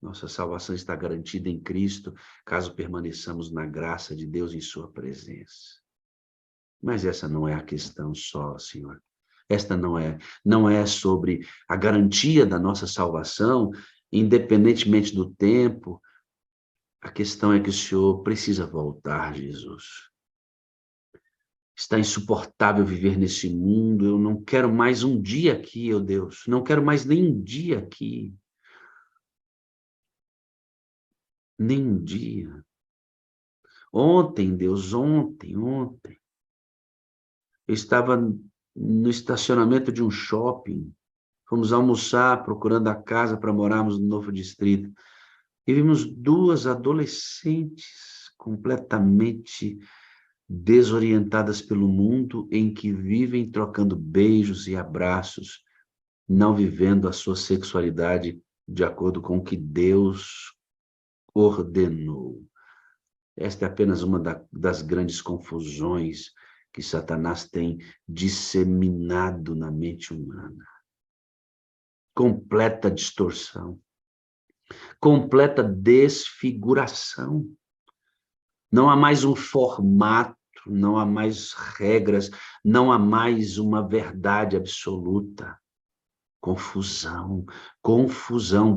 Nossa salvação está garantida em Cristo, caso permaneçamos na graça de Deus em sua presença. Mas essa não é a questão só, Senhor. Esta não é sobre a garantia da nossa salvação, independentemente do tempo. A questão é que o Senhor precisa voltar, Jesus. Está insuportável viver nesse mundo. Eu não quero mais um dia aqui, ó Deus. Não quero mais nem um dia aqui. Nem um dia. Ontem, Deus, ontem. Eu estava no estacionamento de um shopping. Fomos almoçar, procurando a casa para morarmos no novo distrito. E vimos 2 adolescentes completamente desorientadas pelo mundo em que vivem trocando beijos e abraços, não vivendo a sua sexualidade de acordo com o que Deus ordenou. Esta é apenas uma das grandes confusões que Satanás tem disseminado na mente humana. Completa distorção. Completa desfiguração. Não há mais um formato, não há mais regras, não há mais uma verdade absoluta. Confusão,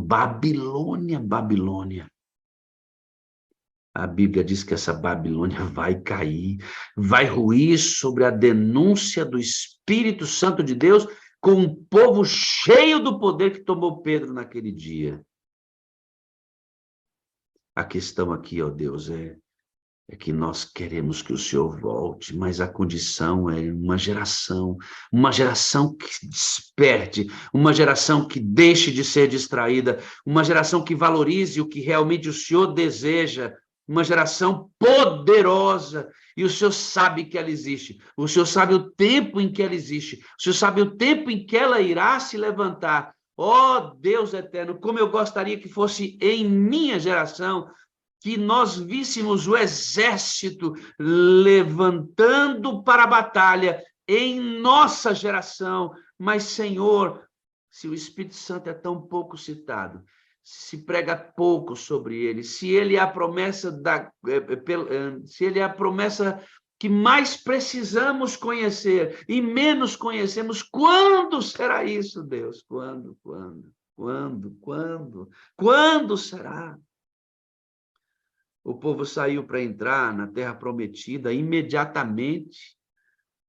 Babilônia. A Bíblia diz que essa Babilônia vai cair, vai ruir sobre a denúncia do Espírito Santo de Deus com um povo cheio do poder que tomou Pedro naquele dia. A questão aqui, ó Deus, é que nós queremos que o Senhor volte, mas a condição é uma geração que desperte, uma geração que deixe de ser distraída, uma geração que valorize o que realmente o Senhor deseja, uma geração poderosa, e o Senhor sabe que ela existe, o Senhor sabe o tempo em que ela existe, o Senhor sabe o tempo em que ela irá se levantar. Ó Deus eterno, como eu gostaria que fosse em minha geração, que nós víssemos o exército levantando para a batalha em nossa geração. Mas, Senhor, se o Espírito Santo é tão pouco citado, se prega pouco sobre ele, se ele é a promessa que mais precisamos conhecer e menos conhecemos, quando será isso, Deus? Quando? Quando será? O povo saiu para entrar na terra prometida imediatamente.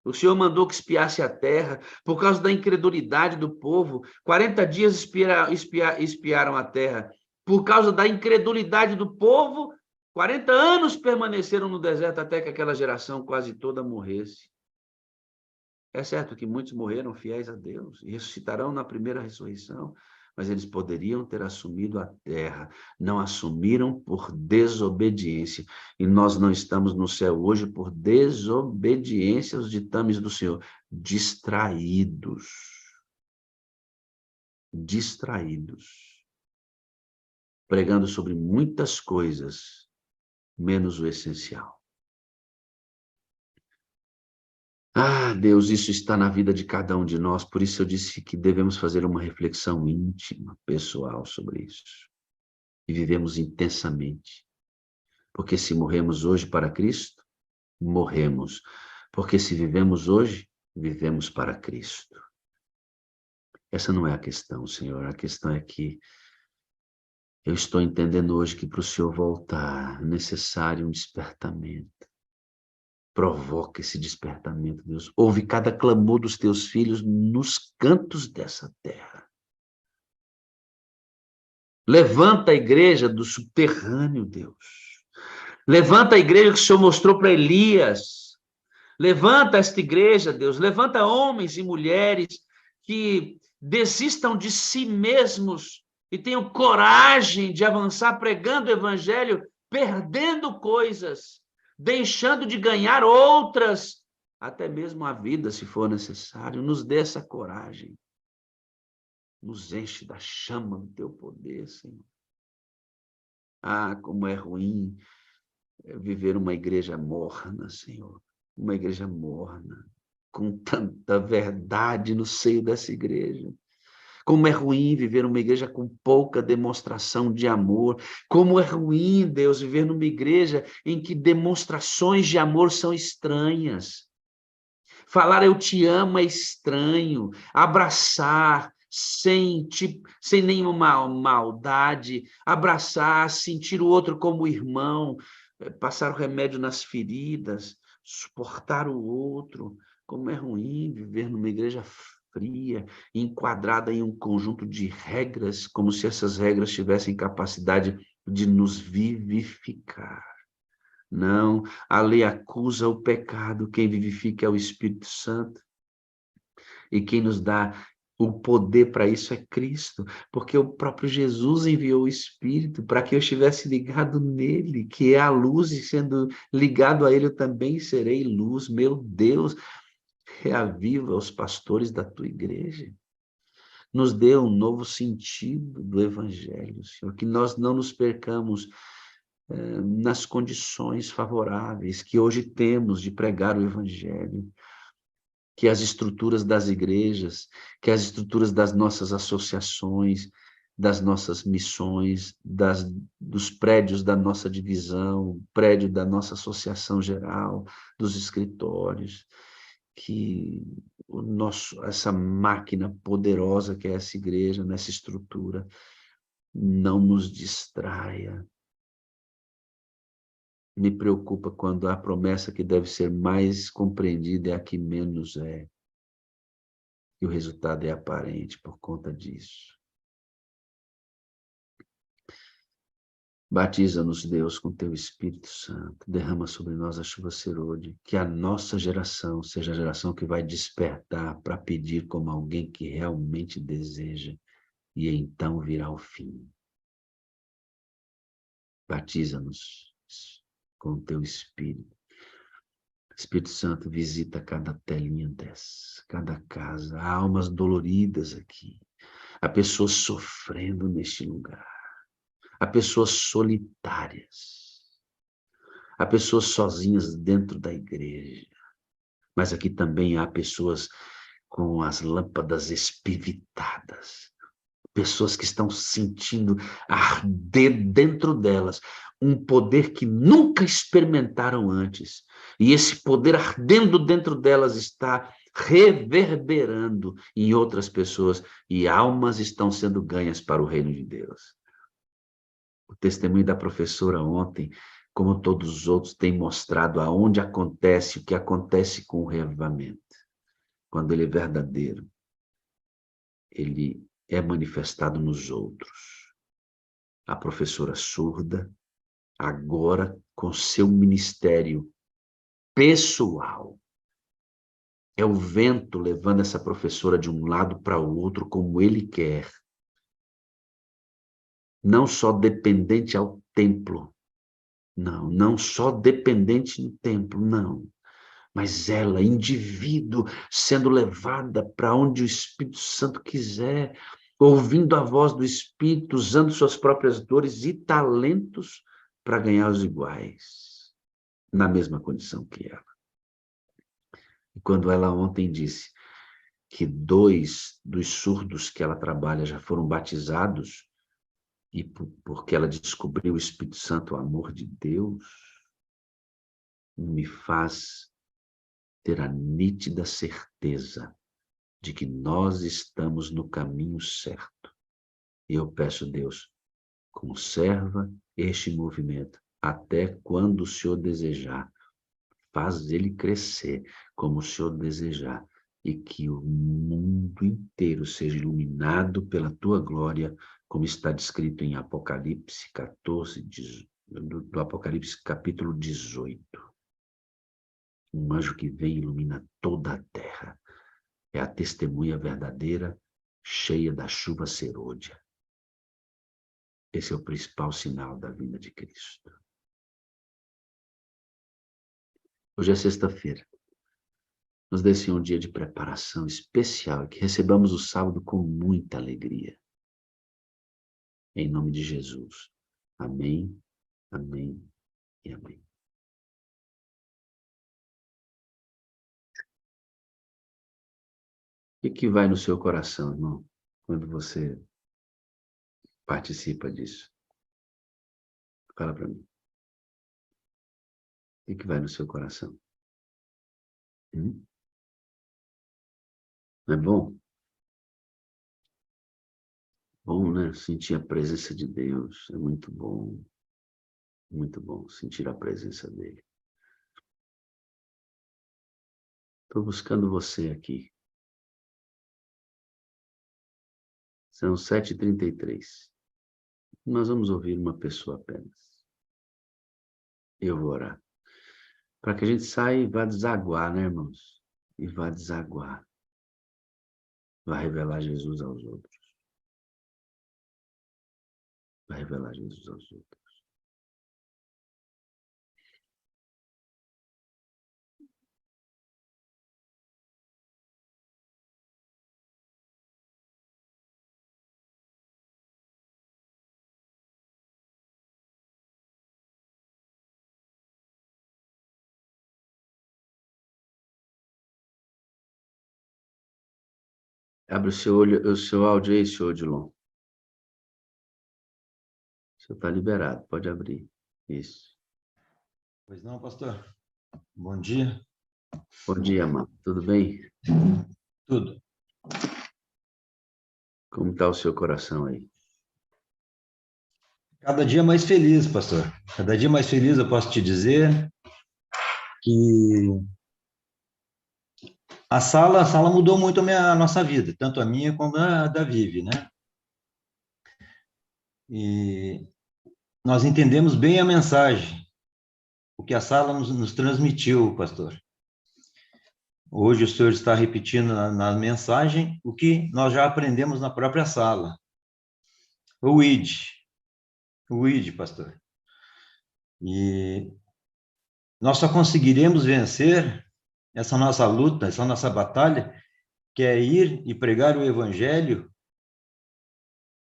O Senhor mandou que espiasse a terra por causa da incredulidade do povo. 40 dias espiaram a terra. Por causa da incredulidade do povo, 40 anos permaneceram no deserto até que aquela geração quase toda morresse. É certo que muitos morreram fiéis a Deus e ressuscitarão na primeira ressurreição, mas eles poderiam ter assumido a terra, não assumiram por desobediência. E nós não estamos no céu hoje por desobediência aos ditames do Senhor, distraídos, pregando sobre muitas coisas, menos o essencial. Ah, Deus, isso está na vida de cada um de nós, por isso eu disse que devemos fazer uma reflexão íntima, pessoal sobre isso. E vivemos intensamente. Porque se morremos hoje para Cristo, morremos. Porque se vivemos hoje, vivemos para Cristo. Essa não é a questão, Senhor. A questão é que eu estou entendendo hoje que para o Senhor voltar é necessário um despertamento. Provoca esse despertamento, Deus. Ouve cada clamor dos teus filhos nos cantos dessa terra. Levanta a igreja do subterrâneo, Deus. Levanta a igreja que o Senhor mostrou para Elias. Levanta esta igreja, Deus. Levanta homens e mulheres que desistam de si mesmos e tenham coragem de avançar pregando o evangelho, perdendo coisas, deixando de ganhar outras, até mesmo a vida, se for necessário. Nos dê essa coragem. Nos enche da chama do teu poder, Senhor. Ah, como é ruim viver uma igreja morna, Senhor. Uma igreja morna, com tanta verdade no seio dessa igreja. Como é ruim viver numa igreja com pouca demonstração de amor. Como é ruim, Deus, viver numa igreja em que demonstrações de amor são estranhas. Falar eu te amo é estranho. Abraçar sem nenhuma maldade. Abraçar, sentir o outro como irmão. Passar o remédio nas feridas. Suportar o outro. Como é ruim viver numa igreja fria, enquadrada em um conjunto de regras, como se essas regras tivessem capacidade de nos vivificar. Não, a lei acusa o pecado, quem vivifica é o Espírito Santo. E quem nos dá o poder para isso é Cristo, porque o próprio Jesus enviou o Espírito para que eu estivesse ligado nele, que é a luz, e sendo ligado a ele eu também serei luz. Meu Deus, reaviva os pastores da tua igreja. Nos dê um novo sentido do evangelho, Senhor, que nós não nos percamos nas condições favoráveis que hoje temos de pregar o evangelho, que as estruturas das igrejas, que as estruturas das nossas associações, das nossas missões, dos prédios da nossa divisão, prédio da nossa associação geral, dos escritórios, que essa máquina poderosa que é essa igreja, nessa estrutura, não nos distraia. Me preocupa quando a promessa que deve ser mais compreendida é a que menos é. E o resultado é aparente por conta disso. Batiza-nos, Deus, com teu Espírito Santo. Derrama sobre nós a chuva serôdia. Que a nossa geração seja a geração que vai despertar para pedir como alguém que realmente deseja. E então virá o fim. Batiza-nos com teu Espírito. Espírito Santo, visita cada telinha dessa, cada casa. Há almas doloridas aqui. Há pessoas sofrendo neste lugar. Há pessoas solitárias. Há pessoas sozinhas dentro da igreja. Mas aqui também há pessoas com as lâmpadas espivitadas. Pessoas que estão sentindo arder dentro delas um poder que nunca experimentaram antes. E esse poder ardendo dentro delas está reverberando em outras pessoas, e almas estão sendo ganhas para o reino de Deus. O testemunho da professora ontem, como todos os outros, tem mostrado aonde acontece, o que acontece com o reavivamento. Quando ele é verdadeiro, ele é manifestado nos outros. A professora surda, agora com seu ministério pessoal, é o vento levando essa professora de um lado para o outro como ele quer. Não só dependente ao templo, não só dependente no templo, não. Mas ela, indivíduo, sendo levada para onde o Espírito Santo quiser, ouvindo a voz do Espírito, usando suas próprias dores e talentos para ganhar os iguais, na mesma condição que ela. E quando ela ontem disse que 2 dos surdos que ela trabalha já foram batizados, e porque ela descobriu o Espírito Santo, o amor de Deus, me faz ter a nítida certeza de que nós estamos no caminho certo. E eu peço, Deus, conserva este movimento até quando o Senhor desejar. Faz ele crescer como o Senhor desejar, e que o mundo inteiro seja iluminado pela tua glória, como está descrito em Apocalipse 14, do Apocalipse capítulo 18. Um anjo que vem e ilumina toda a terra. É a testemunha verdadeira, cheia da chuva serôdia. Esse é o principal sinal da vinda de Cristo. Hoje é sexta-feira. Nos dê, Senhor, um dia de preparação especial, que recebamos o sábado com muita alegria. Em nome de Jesus. Amém, amém e amém. O que vai no seu coração, irmão, quando você participa disso? Fala para mim. O que vai no seu coração? Não é bom? Bom, né? Sentir a presença de Deus é muito bom. Muito bom sentir a presença dele. Estou buscando você aqui. São 7h33. Nós vamos ouvir uma pessoa apenas. Eu vou orar. Para que a gente saia e vá desaguar, né, irmãos? E vá desaguar. Vai revelar Jesus aos outros. Vai revelar Jesus aos outros. Abre o seu áudio aí, senhor Odilon. O senhor está liberado, pode abrir. Isso. Pois não, pastor. Bom dia. Bom dia, mano. Tudo bem? Tudo. Como está o seu coração aí? Cada dia mais feliz, pastor. Cada dia mais feliz, eu posso te dizer que a sala mudou muito a nossa vida, tanto a minha como a da Vivi, né? E nós entendemos bem a mensagem, o que a sala nos transmitiu, pastor. Hoje o senhor está repetindo na mensagem o que nós já aprendemos na própria sala. O ID, pastor. E nós só conseguiremos vencer essa nossa luta, essa nossa batalha, que é ir e pregar o Evangelho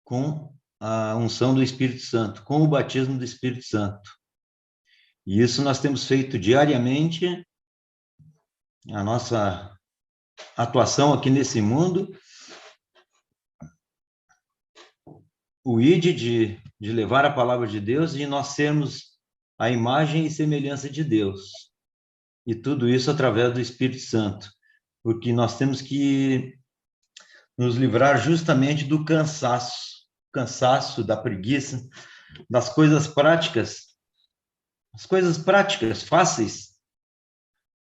com a unção do Espírito Santo, com o batismo do Espírito Santo. E isso nós temos feito diariamente, a nossa atuação aqui nesse mundo, o ID de levar a palavra de Deus e nós sermos a imagem e semelhança de Deus. E tudo isso através do Espírito Santo. porque nós temos que nos livrar justamente do cansaço, da preguiça, das coisas práticas, as coisas práticas, fáceis.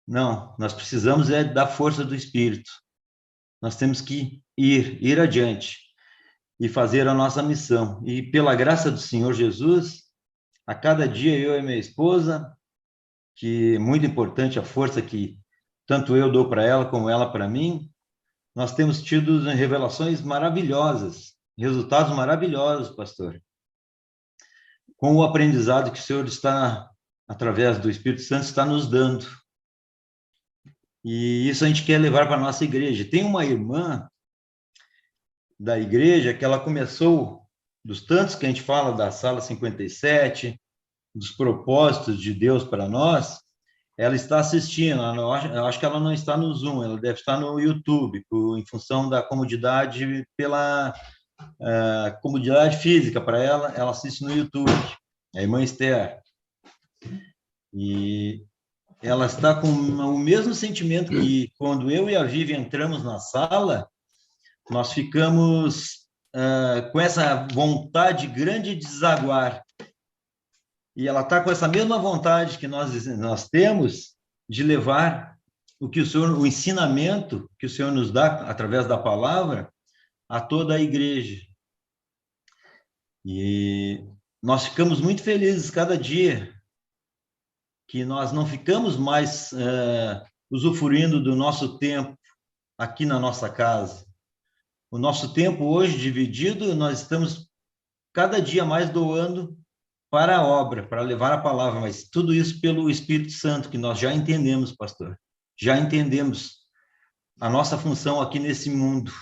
Não, nós precisamos da força do Espírito. Nós temos que ir adiante e fazer a nossa missão. E pela graça do Senhor Jesus, a cada dia eu e minha esposa, que é muito importante a força que tanto eu dou para ela como ela para mim, nós temos tido revelações maravilhosas, resultados maravilhosos, pastor, com o aprendizado que o Senhor está, através do Espírito Santo, está nos dando. E isso a gente quer levar para a nossa igreja. Tem uma irmã da igreja que ela começou, dos tantos que a gente fala da Sala 57, dos propósitos de Deus para nós, ela está assistindo. Eu acho que ela não está no Zoom, ela deve estar no YouTube, em função da comodidade, pela comodidade física para ela, ela assiste no YouTube, a irmã Esther. E ela está com o mesmo sentimento que quando eu e a Vivi entramos na sala, nós ficamos com essa vontade grande de desaguar. E ela está com essa mesma vontade que nós temos de levar o ensinamento que o Senhor nos dá através da palavra a toda a igreja. E nós ficamos muito felizes cada dia que nós não ficamos mais usufruindo do nosso tempo aqui na nossa casa. O nosso tempo hoje dividido, nós estamos cada dia mais doando para a obra, para levar a palavra, mas tudo isso pelo Espírito Santo, que nós já entendemos, pastor. Já entendemos a nossa função aqui nesse mundo.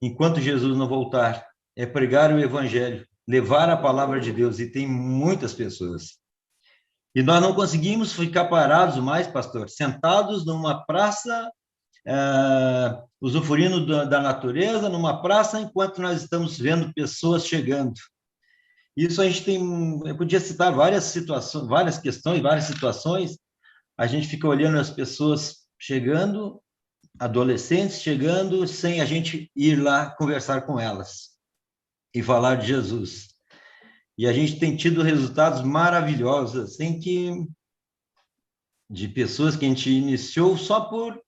Enquanto Jesus não voltar, é pregar o Evangelho, levar a palavra de Deus, e tem muitas pessoas. E nós não conseguimos ficar parados mais, pastor, sentados numa praça, usufruindo da natureza, numa praça, enquanto nós estamos vendo pessoas chegando. Isso a gente eu podia citar várias situações, várias questões, várias situações. A gente fica olhando as pessoas chegando, adolescentes chegando, sem a gente ir lá conversar com elas e falar de Jesus. E a gente tem tido resultados maravilhosos, assim, de pessoas que a gente iniciou só por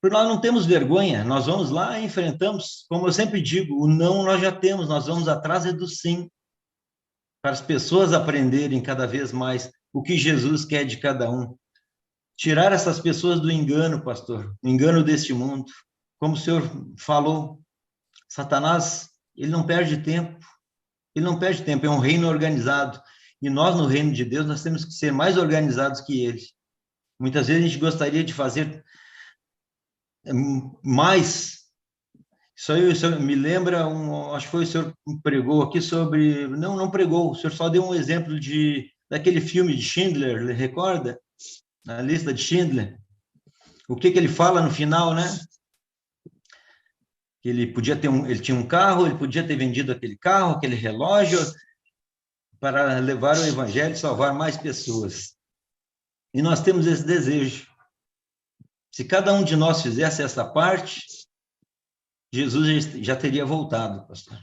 nós não temos vergonha, nós vamos lá e enfrentamos, como eu sempre digo, o não nós já temos, nós vamos atrás do sim, para as pessoas aprenderem cada vez mais o que Jesus quer de cada um. Tirar essas pessoas do engano, pastor, o engano deste mundo. Como o senhor falou, Satanás, ele não perde tempo. Ele não perde tempo, é um reino organizado. E nós, no reino de Deus, nós temos que ser mais organizados que ele. Muitas vezes a gente gostaria de fazer mais. Isso aí o senhor me lembra, acho que foi o senhor que pregou aqui sobre... Não pregou, o senhor só deu um exemplo daquele filme de Schindler, recorda? Na lista de Schindler. O que ele fala no final, né? Que ele podia ele tinha um carro, ele podia ter vendido aquele carro, aquele relógio, para levar o evangelho e salvar mais pessoas. E nós temos esse desejo. Se cada um de nós fizesse essa parte, Jesus já teria voltado, pastor.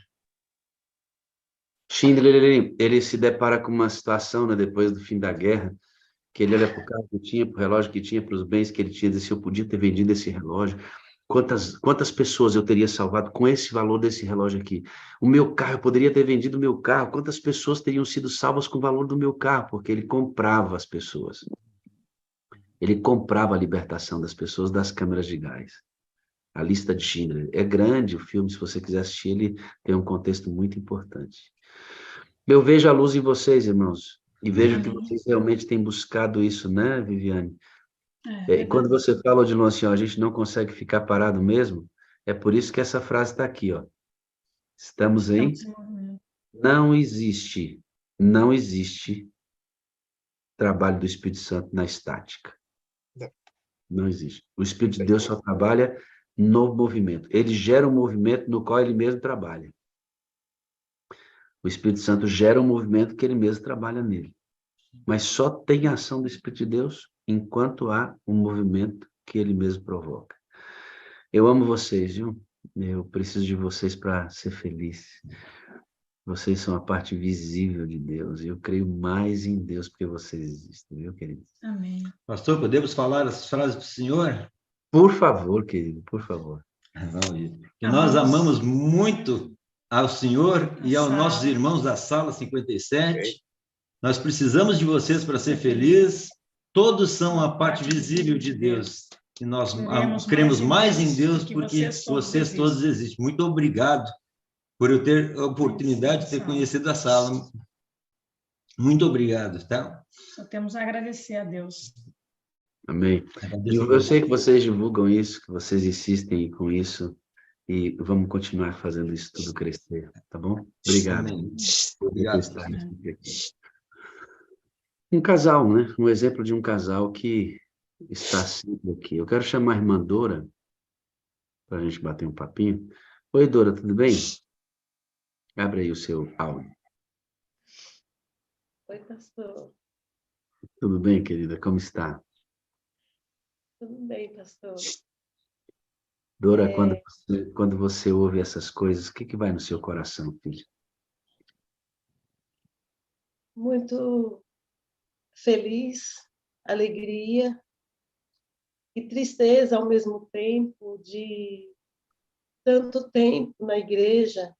Schindler, ele se depara com uma situação, né, depois do fim da guerra, que ele olha para o carro que tinha, para o relógio que tinha, para os bens que ele tinha, diz: se eu podia ter vendido esse relógio, quantas pessoas eu teria salvado com esse valor desse relógio aqui? O meu carro, eu poderia ter vendido o meu carro, quantas pessoas teriam sido salvas com o valor do meu carro? Porque ele comprava as pessoas. Ele comprava a libertação das pessoas das câmeras de gás. A lista de Schindler. É grande o filme, se você quiser assistir, ele tem um contexto muito importante. Eu vejo a luz em vocês, irmãos, e vejo que vocês realmente têm buscado isso, né, Viviane? E quando você fala, Odilon, assim, ó, a gente não consegue ficar parado mesmo, é por isso que essa frase está aqui, ó. Estamos em... Não existe trabalho do Espírito Santo na estática. Não existe. O Espírito de Deus só trabalha no movimento. Ele gera um movimento no qual ele mesmo trabalha. O Espírito Santo gera um movimento que ele mesmo trabalha nele. Mas só tem ação do Espírito de Deus enquanto há um movimento que ele mesmo provoca. Eu amo vocês, viu? Eu preciso de vocês para ser feliz. Vocês são a parte visível de Deus. E eu creio mais em Deus porque vocês existem, viu, queridos? Amém. Pastor, podemos falar as frases do Senhor? Por favor, querido, por favor. Que nós amamos muito ao Senhor e aos Sala. nossos irmãos da Sala 57. Nós precisamos de vocês para ser felizes. Todos são a parte visível de Deus. E nós cremos mais em Deus porque vocês todos existem. Muito obrigado por eu ter a oportunidade de ter conhecido a Sala. Muito obrigado, tá? Só temos a agradecer a Deus. Amém. E eu sei que vocês divulgam isso, que vocês insistem com isso, e vamos continuar fazendo isso tudo crescer, tá bom? Obrigado. Obrigado. Um casal, né? Um exemplo de um casal que está sempre aqui. Eu quero chamar a irmã Dora para a gente bater um papinho. Oi, Dora, tudo bem? Abre aí o seu áudio. Oi, pastor. Tudo bem, querida? Como está? Tudo bem, pastor. Dora, quando você ouve essas coisas, o que vai no seu coração, filha? Muito feliz, alegria e tristeza ao mesmo tempo de tanto tempo na igreja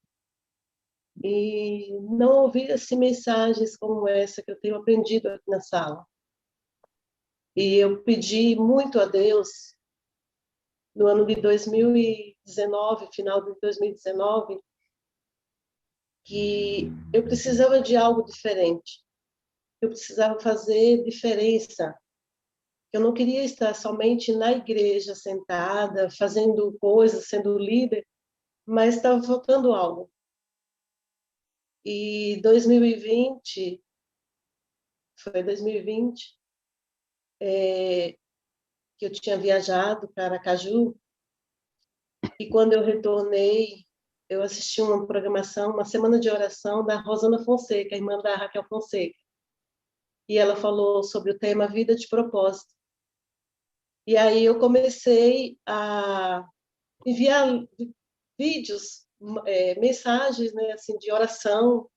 e não ouvir assim, mensagens como essa que eu tenho aprendido aqui na sala. E eu pedi muito a Deus, no ano de 2019, final de 2019, que eu precisava de algo diferente. Eu precisava fazer diferença. Eu não queria estar somente na igreja, sentada, fazendo coisas, sendo líder, mas estava faltando algo. E 2020, foi 2020, que eu tinha viajado para Aracaju, e quando eu retornei, eu assisti uma programação, uma semana de oração da Rosana Fonseca, a irmã da Raquel Fonseca. E ela falou sobre o tema Vida de Propósito. E aí eu comecei a enviar vídeos, mensagens, né, assim, de oração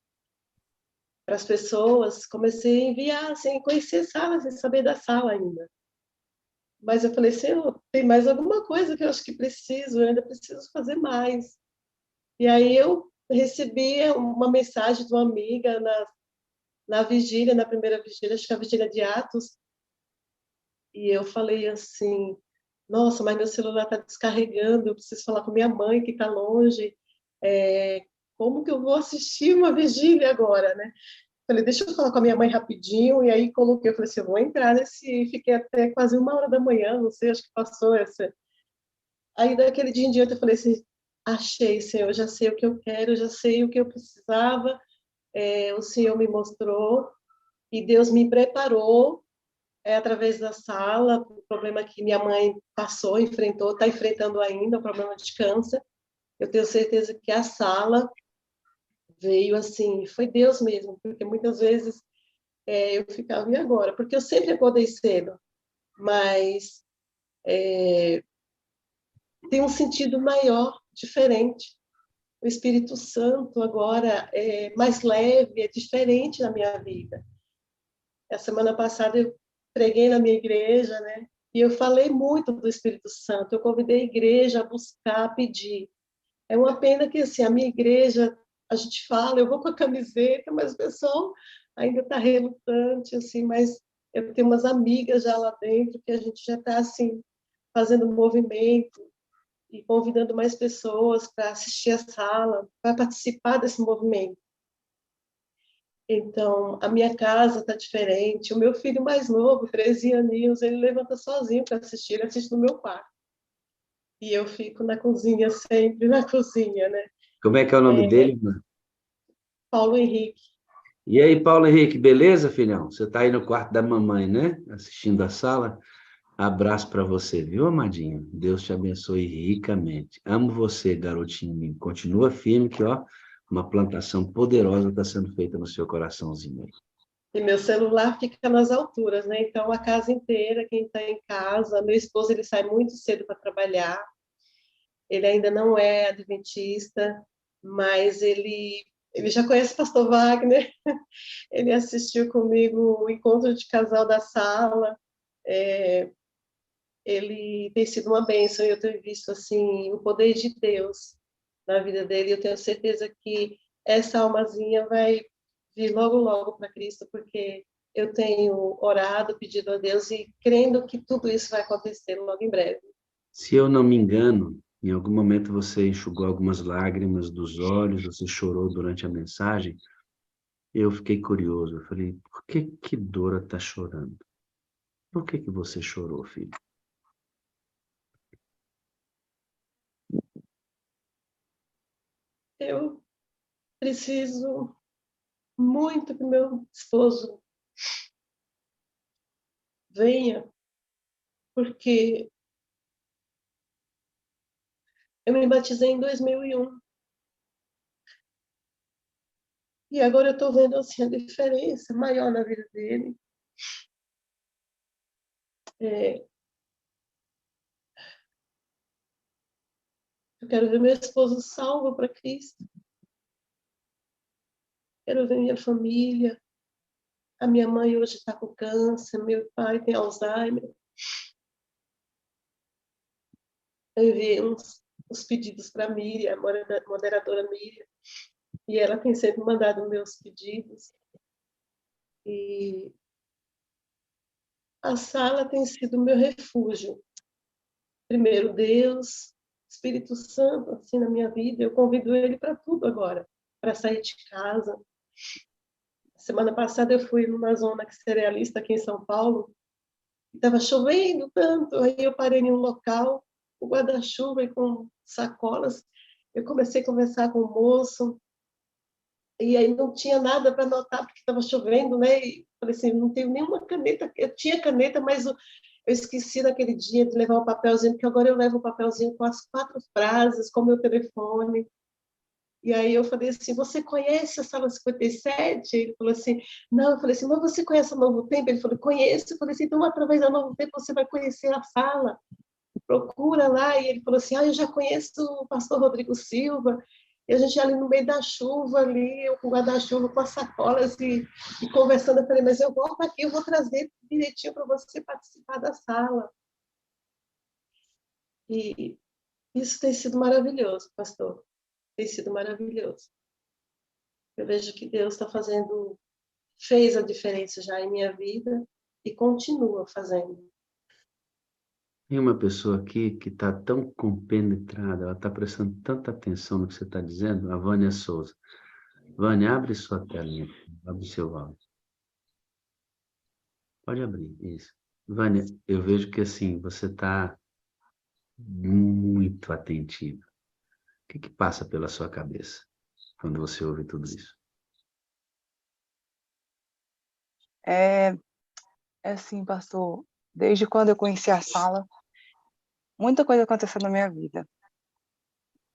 para as pessoas. Comecei a enviar, sem conhecer a sala, sem saber da sala ainda. Mas eu falei, Senhor, tem mais alguma coisa que eu acho que preciso, eu ainda preciso fazer mais. E aí eu recebi uma mensagem de uma amiga na vigília, na primeira vigília, acho que é a vigília de Atos, e eu falei assim, nossa, mas meu celular está descarregando, eu preciso falar com minha mãe que está longe, como que eu vou assistir uma vigília agora, né? Falei, deixa eu falar com a minha mãe rapidinho, e aí coloquei, eu falei assim, eu vou entrar nesse, fiquei até quase 1h da manhã, não sei, acho que passou essa. Aí daquele dia em diante eu falei assim, achei, Senhor, já sei o que eu quero, já sei o que eu precisava, o Senhor me mostrou, e Deus me preparou, através da sala, o problema que minha mãe passou, enfrentou, está enfrentando ainda, o problema de câncer. Eu tenho certeza que a sala veio assim, foi Deus mesmo, porque muitas vezes eu ficava, e agora? Porque eu sempre acordei cedo, mas tem um sentido maior, diferente. O Espírito Santo agora é mais leve, é diferente na minha vida. A semana passada eu preguei na minha igreja, né? E eu falei muito do Espírito Santo, eu convidei a igreja a buscar, a pedir. É uma pena que assim, a minha igreja, a gente fala, eu vou com a camiseta, mas o pessoal ainda está relutante, assim, mas eu tenho umas amigas já lá dentro que a gente já está assim, fazendo um movimento e convidando mais pessoas para assistir a sala, para participar desse movimento. Então, a minha casa está diferente. O meu filho mais novo, 13 aninhos, ele levanta sozinho para assistir, ele assiste no meu quarto. E eu fico na cozinha, sempre na cozinha, né? Como é que é o nome dele, irmã? Paulo Henrique. E aí, Paulo Henrique, beleza, filhão? Você está aí no quarto da mamãe, né? Assistindo a sala. Abraço para você, viu, amadinho? Deus te abençoe ricamente. Amo você, garotinho. Continua firme que, ó, uma plantação poderosa está sendo feita no seu coraçãozinho aí. E meu celular fica nas alturas, né? Então, a casa inteira, quem está em casa, meu esposo, ele sai muito cedo para trabalhar, ele ainda não é adventista, mas ele já conhece o pastor Wagner, ele assistiu comigo o encontro de casal da sala, ele tem sido uma bênção, e eu tenho visto, assim, o poder de Deus na vida dele, eu tenho certeza que essa almazinha vai vir logo, logo para Cristo, porque eu tenho orado, pedido a Deus e crendo que tudo isso vai acontecer logo em breve. Se eu não me engano, em algum momento você enxugou algumas lágrimas dos olhos, você chorou durante a mensagem. Eu fiquei curioso, eu falei, por que Dora está chorando? Por que você chorou, filho? Eu preciso muito que meu esposo venha, porque eu me batizei em 2001 e agora eu estou vendo assim a diferença maior na vida dele. Eu quero ver meu esposo salvo para Cristo. Quero ver minha família. A minha mãe hoje está com câncer, meu pai tem Alzheimer. Eu enviei uns pedidos para a Miriam, a moderadora Miriam, e ela tem sempre mandado meus pedidos. E a sala tem sido meu refúgio. Primeiro Deus, Espírito Santo, assim, na minha vida. Eu convido ele para tudo agora, para sair de casa. Semana passada eu fui numa zona cerealista aqui em São Paulo, estava chovendo tanto, aí eu parei em um local, com guarda-chuva e com sacolas, eu comecei a conversar com o moço, e aí não tinha nada para anotar, porque estava chovendo, né? E falei assim, não tenho nenhuma caneta, eu tinha caneta, mas eu esqueci naquele dia de levar um papelzinho, porque agora eu levo um papelzinho com as 4 frases, com o meu telefone. E aí eu falei assim, você conhece a sala 57? Ele falou assim, não. Eu falei assim, mas você conhece a Novo Tempo? Ele falou, conheço. Eu falei assim, então através da Novo Tempo você vai conhecer a sala. Procura lá. E ele falou assim, eu já conheço o pastor Rodrigo Silva. E a gente ali no meio da chuva, ali, eu com o guarda-chuva, com as sacolas e conversando. Eu falei, mas eu volto aqui, eu vou trazer direitinho para você participar da sala. E isso tem sido maravilhoso, pastor. Tem sido maravilhoso. Eu vejo que Deus está fez a diferença já em minha vida e continua fazendo. Tem uma pessoa aqui que está tão compenetrada, ela está prestando tanta atenção no que você está dizendo, a Vânia Souza. Vânia, abre sua telinha, abre seu áudio. Pode abrir, isso. Vânia, eu vejo que assim, você está muito atentiva. O que passa pela sua cabeça quando você ouve tudo isso? É assim, pastor, desde quando eu conheci a sala, muita coisa aconteceu na minha vida.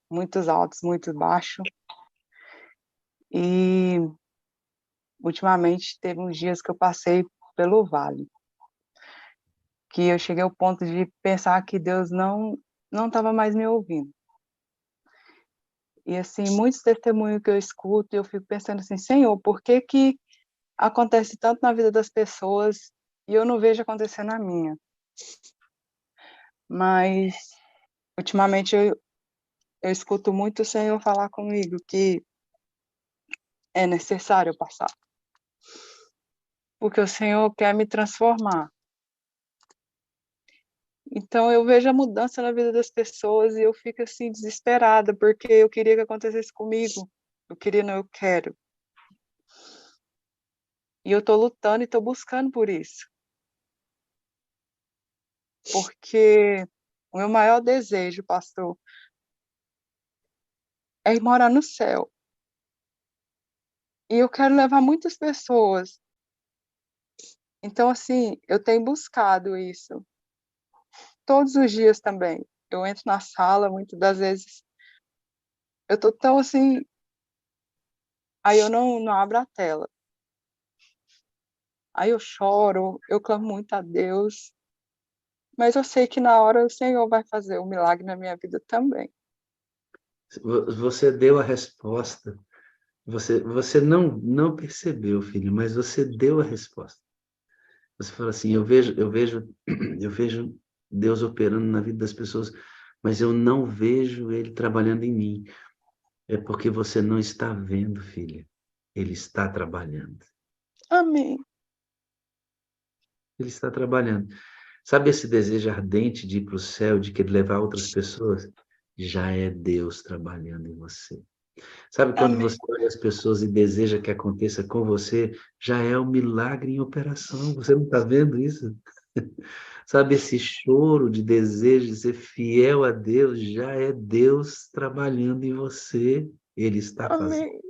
Muitos altos, muitos baixos. E, ultimamente, teve uns dias que eu passei pelo vale. Que eu cheguei ao ponto de pensar que Deus não estava mais me ouvindo. E, assim, muitos testemunhos que eu escuto, eu fico pensando assim, Senhor, por que acontece tanto na vida das pessoas e eu não vejo acontecer na minha? Mas, ultimamente, eu escuto muito o Senhor falar comigo que é necessário passar. Porque o Senhor quer me transformar. Então, eu vejo a mudança na vida das pessoas e eu fico, assim, desesperada, porque eu queria que acontecesse comigo. Eu queria, não, eu quero. E eu estou lutando e estou buscando por isso. Porque o meu maior desejo, pastor, é ir morar no céu. E eu quero levar muitas pessoas. Então, assim, eu tenho buscado isso. Todos os dias também. Eu entro na sala, muitas das vezes, eu tô tão assim, aí eu não abro a tela. Aí eu choro, eu clamo muito a Deus, mas eu sei que na hora o Senhor vai fazer um milagre na minha vida também. Você deu a resposta. Você não percebeu, filho, mas você deu a resposta. Você fala assim, eu vejo Deus operando na vida das pessoas, mas eu não vejo Ele trabalhando em mim. É porque você não está vendo, filha. Ele está trabalhando. Amém. Ele está trabalhando. Sabe esse desejo ardente de ir para o céu, de querer levar outras pessoas? Já é Deus trabalhando em você. Sabe quando Amém. você olha as pessoas e deseja que aconteça com você, já é um milagre em operação. Você não está vendo isso? Sabe, esse choro de desejo de ser fiel a Deus, já é Deus trabalhando em você. Ele está fazendo. Amém.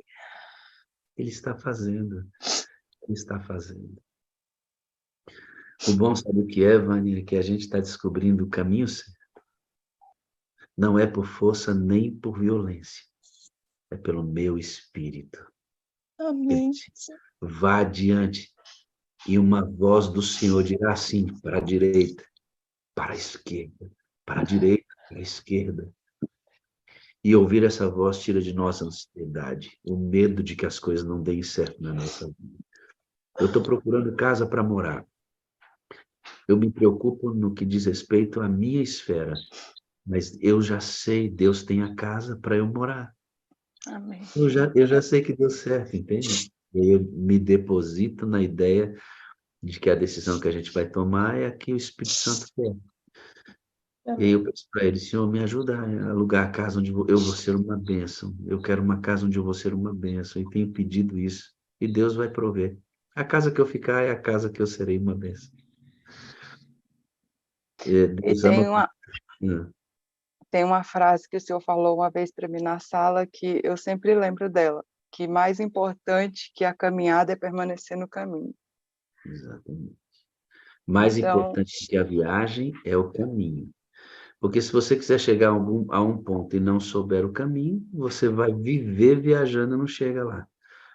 Ele está fazendo. Ele está fazendo. O bom, sabe o que é, Vânia? É que a gente está descobrindo o caminho certo. Não é por força nem por violência. É pelo meu espírito. Amém. Vá adiante. E uma voz do Senhor dirá assim, para a direita, para a esquerda, para a direita, para a esquerda. E ouvir essa voz tira de nós a ansiedade, o medo de que as coisas não deem certo na nossa vida. Eu estou procurando casa para morar. Eu me preocupo no que diz respeito à minha esfera, mas eu já sei, Deus tem a casa para eu morar. Amém. Eu já sei que deu certo, entende? E aí eu me deposito na ideia de que a decisão que a gente vai tomar é a que o Espírito Santo quer. E aí eu peço para ele, Senhor, me ajuda a alugar a casa onde eu vou ser uma bênção. Eu quero uma casa onde eu vou ser uma bênção. E tenho pedido isso. E Deus vai prover. A casa que eu ficar é a casa que eu serei uma bênção. E Deus ama. tem uma frase que o senhor falou uma vez para mim na sala que eu sempre lembro dela, que mais importante que a caminhada é permanecer no caminho. Exatamente. Mais Então, importante que a viagem é o caminho. Porque se você quiser chegar a um ponto e não souber o caminho, você vai viver viajando e não chega lá.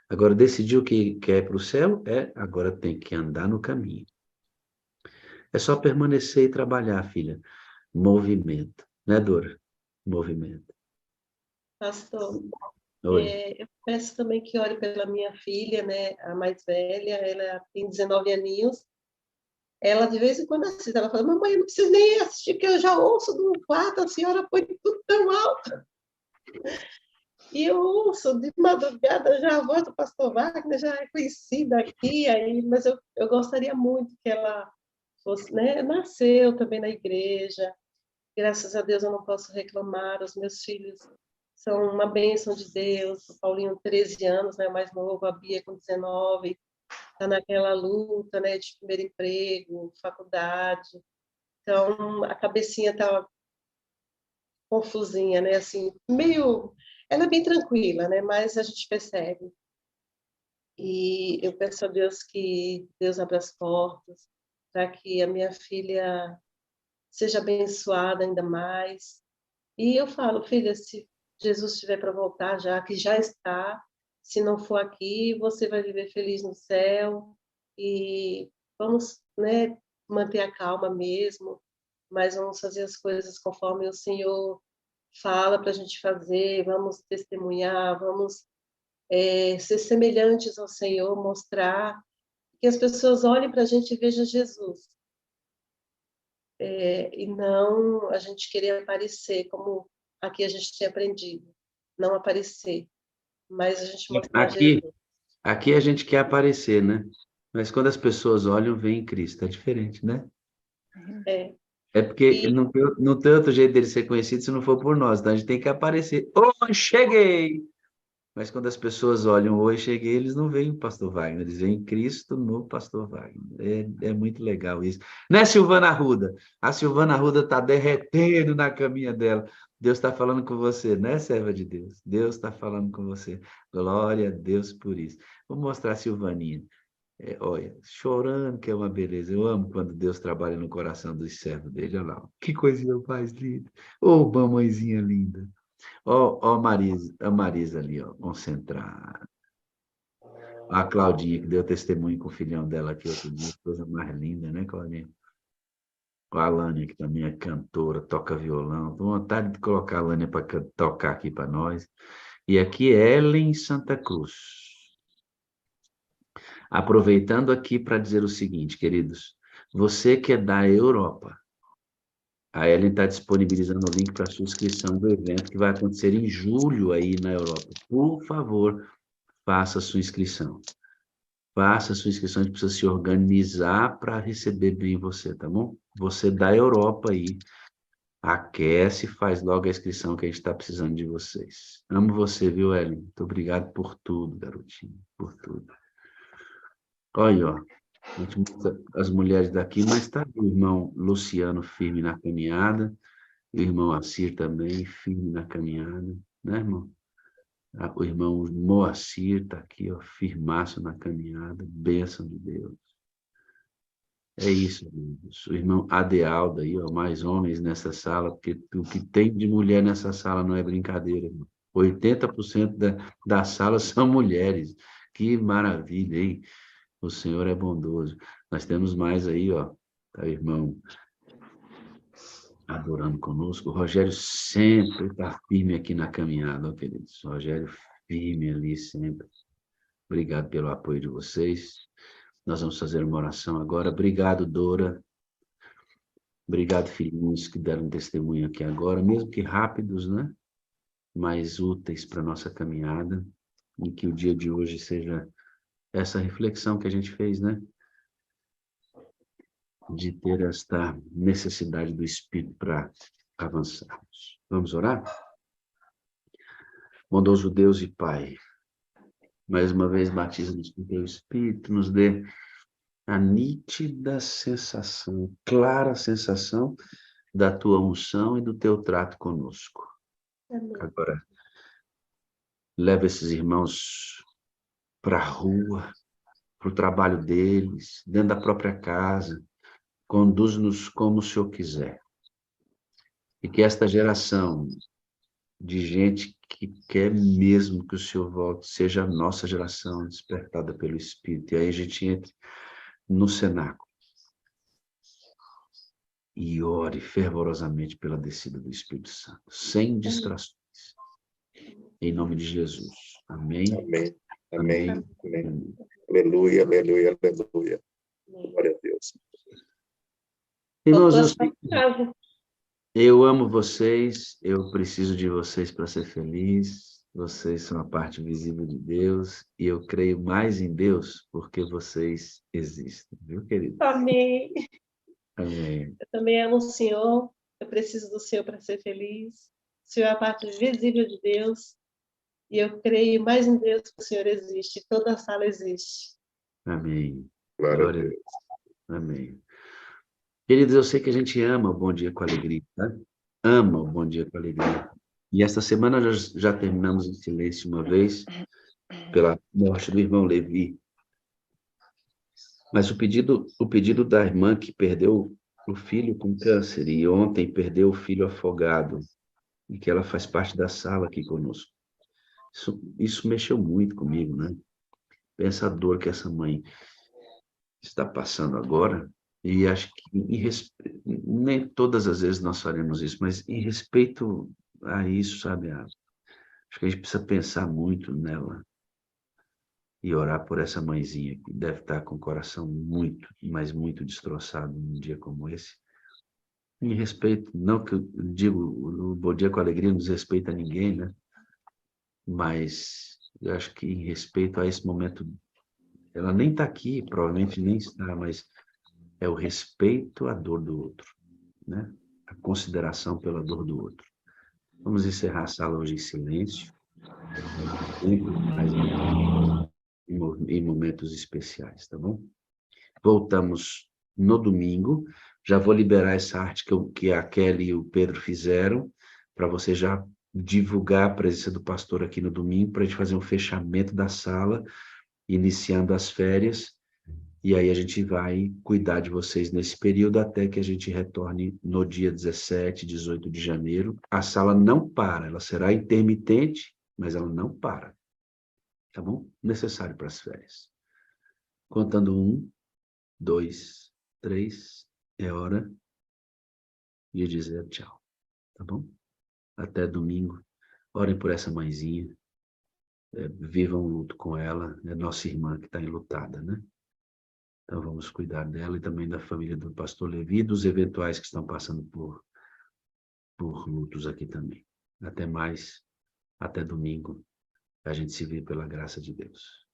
Agora, decidiu que quer ir para o céu? Agora tem que andar no caminho. É só permanecer e trabalhar, filha. Movimento. Né, Dora? Movimento. Pastor, Oi. eu peço também que ore pela minha filha, né, a mais velha, ela tem 19 aninhos. Ela, de vez em quando, assiste, ela fala, mamãe, eu não preciso nem assistir, que eu já ouço do quarto, a senhora põe tudo tão alto. E eu ouço de madrugada já a voz do pastor Wagner, já é conhecida aqui, aí, mas eu gostaria muito que ela fosse, né, nasceu também na igreja, graças a Deus eu não posso reclamar, os meus filhos são uma bênção de Deus, o Paulinho 13 anos, né, mais novo, a Bia com 19, está naquela luta, né, de primeiro emprego, faculdade, então a cabecinha está confusinha, né, assim, meio... Ela é bem tranquila, né, mas a gente percebe. E eu peço a Deus que Deus abra as portas para que a minha filha seja abençoada ainda mais. E eu falo, filha, se Jesus estiver para voltar já, que já está, se não for aqui, você vai viver feliz no céu e vamos, né, manter a calma mesmo, mas vamos fazer as coisas conforme o Senhor fala para a gente fazer, vamos testemunhar, vamos ser semelhantes ao Senhor, mostrar que as pessoas olhem para a gente e vejam Jesus. E não a gente querer aparecer, como aqui a gente tem aprendido, não aparecer, mas a gente mostrar Jesus. Aqui a gente quer aparecer, né? Mas quando as pessoas olham, veem Cristo. É diferente, né? É. É porque não tem outro jeito dele ser conhecido se não for por nós. Então a gente tem que aparecer. Oi, cheguei! Mas quando as pessoas olham, oi, cheguei, eles não veem o pastor Wagner, eles veem Cristo no pastor Wagner. É muito legal isso. Né, Silvana Arruda? A Silvana Arruda está derretendo na caminha dela. Deus está falando com você, né, serva de Deus? Deus está falando com você. Glória a Deus por isso. Vou mostrar a Silvaninha. Olha, chorando, que é uma beleza. Eu amo quando Deus trabalha no coração dos servos dele. Olha lá, que coisinha mais linda. Ô, mamãezinha linda. Ó, a Marisa ali, ó, concentrada. A Claudinha, que deu testemunho com o filhão dela aqui outro dia, coisa mais linda, né, Claudinha? A Alânia, que também é cantora, toca violão. Tô com vontade de colocar a Alânia para tocar aqui para nós. E aqui é Ellen Santa Cruz. Aproveitando aqui para dizer o seguinte, queridos, você que é da Europa, a Ellen está disponibilizando o link para a sua inscrição do evento que vai acontecer em julho aí na Europa. Por favor, faça a sua inscrição. Faça a sua inscrição, a gente precisa se organizar para receber bem você, tá bom? Você da Europa aí, aquece, faz logo a inscrição que a gente está precisando de vocês. Amo você, viu, Ellen? Muito obrigado por tudo, garotinho, por tudo. Olha, ó, a gente mostra as mulheres daqui, mas está o irmão Luciano firme na caminhada, e o irmão Assir também firme na caminhada, né, irmão? O irmão Moacir está aqui, ó, firmaço na caminhada, bênção de Deus. É isso, amigos. O irmão Adealdo aí, ó, mais homens nessa sala, porque o que tem de mulher nessa sala não é brincadeira, irmão. 80% da sala são mulheres. Que maravilha, hein? O Senhor é bondoso. Nós temos mais aí, ó, tá, o irmão adorando conosco. O Rogério sempre está firme aqui na caminhada, ó, queridos. O Rogério firme ali sempre. Obrigado pelo apoio de vocês. Nós vamos fazer uma oração agora. Obrigado, Dora. Obrigado, filhinhos, que deram testemunho aqui agora, mesmo que rápidos, né? Mas úteis para a nossa caminhada. E que o dia de hoje seja essa reflexão que a gente fez, né? De ter esta necessidade do Espírito para avançarmos. Vamos orar? Bondoso Deus e Pai, mais uma vez batiza-nos com teu Espírito, nos dê a nítida sensação, clara sensação da tua unção e do teu trato conosco. Amém. Agora, leva esses irmãos para a rua, para o trabalho deles, dentro da própria casa, conduz-nos como o Senhor quiser. E que esta geração de gente que quer mesmo que o Senhor volte, seja a nossa geração despertada pelo Espírito. E aí a gente entre no cenáculo e ore fervorosamente pela descida do Espírito Santo, sem distrações. Em nome de Jesus. Amém. Amém. Amém. Amém. Aleluia, aleluia, aleluia. Glória a Deus. Irmãos, eu amo vocês, eu preciso de vocês para ser feliz, vocês são a parte visível de Deus, e eu creio mais em Deus porque vocês existem, viu, querido? Amém. Amém. Eu também amo o Senhor, eu preciso do Senhor para ser feliz. O Senhor é a parte visível de Deus, e eu creio mais em Deus que o Senhor existe, toda a sala existe. Amém. Glória a Deus. Amém. Queridos, eu sei que a gente ama o Bom Dia com Alegria, tá? Ama o Bom Dia com Alegria. E esta semana já terminamos em silêncio uma vez, pela morte do irmão Levi. Mas o pedido da irmã que perdeu o filho com câncer e ontem perdeu o filho afogado, e que ela faz parte da sala aqui conosco. Isso mexeu muito comigo, né? Pensa a dor que essa mãe está passando agora. E acho que nem todas as vezes nós faremos isso, mas em respeito a isso, sabe? Acho que a gente precisa pensar muito nela e orar por essa mãezinha que deve estar com o coração muito, mas muito destroçado num dia como esse. Em respeito, não que eu digo, o Bom Dia com Alegria não desrespeita ninguém, né? Mas eu acho que em respeito a esse momento, ela nem está aqui, provavelmente nem está, mas é o respeito à dor do outro, né? A consideração pela dor do outro. Vamos encerrar a sala hoje em silêncio, em momentos especiais, tá bom? Voltamos no domingo. Já vou liberar essa arte que a Kelly e o Pedro fizeram, para você já divulgar a presença do pastor aqui no domingo, para a gente fazer um fechamento da sala, iniciando as férias. E aí a gente vai cuidar de vocês nesse período até que a gente retorne no dia 17, 18 de janeiro. A sala não para, ela será intermitente, mas ela não para. tá bom? Necessário para as férias. Contando 1, 2, 3, é hora de dizer tchau, tá bom? Até domingo. Orem por essa mãezinha. Vivam o luto com ela. É nossa irmã que está enlutada, né? Então vamos cuidar dela e também da família do pastor Levi e dos eventuais que estão passando por lutos aqui também. Até mais. Até domingo. A gente se vê pela graça de Deus.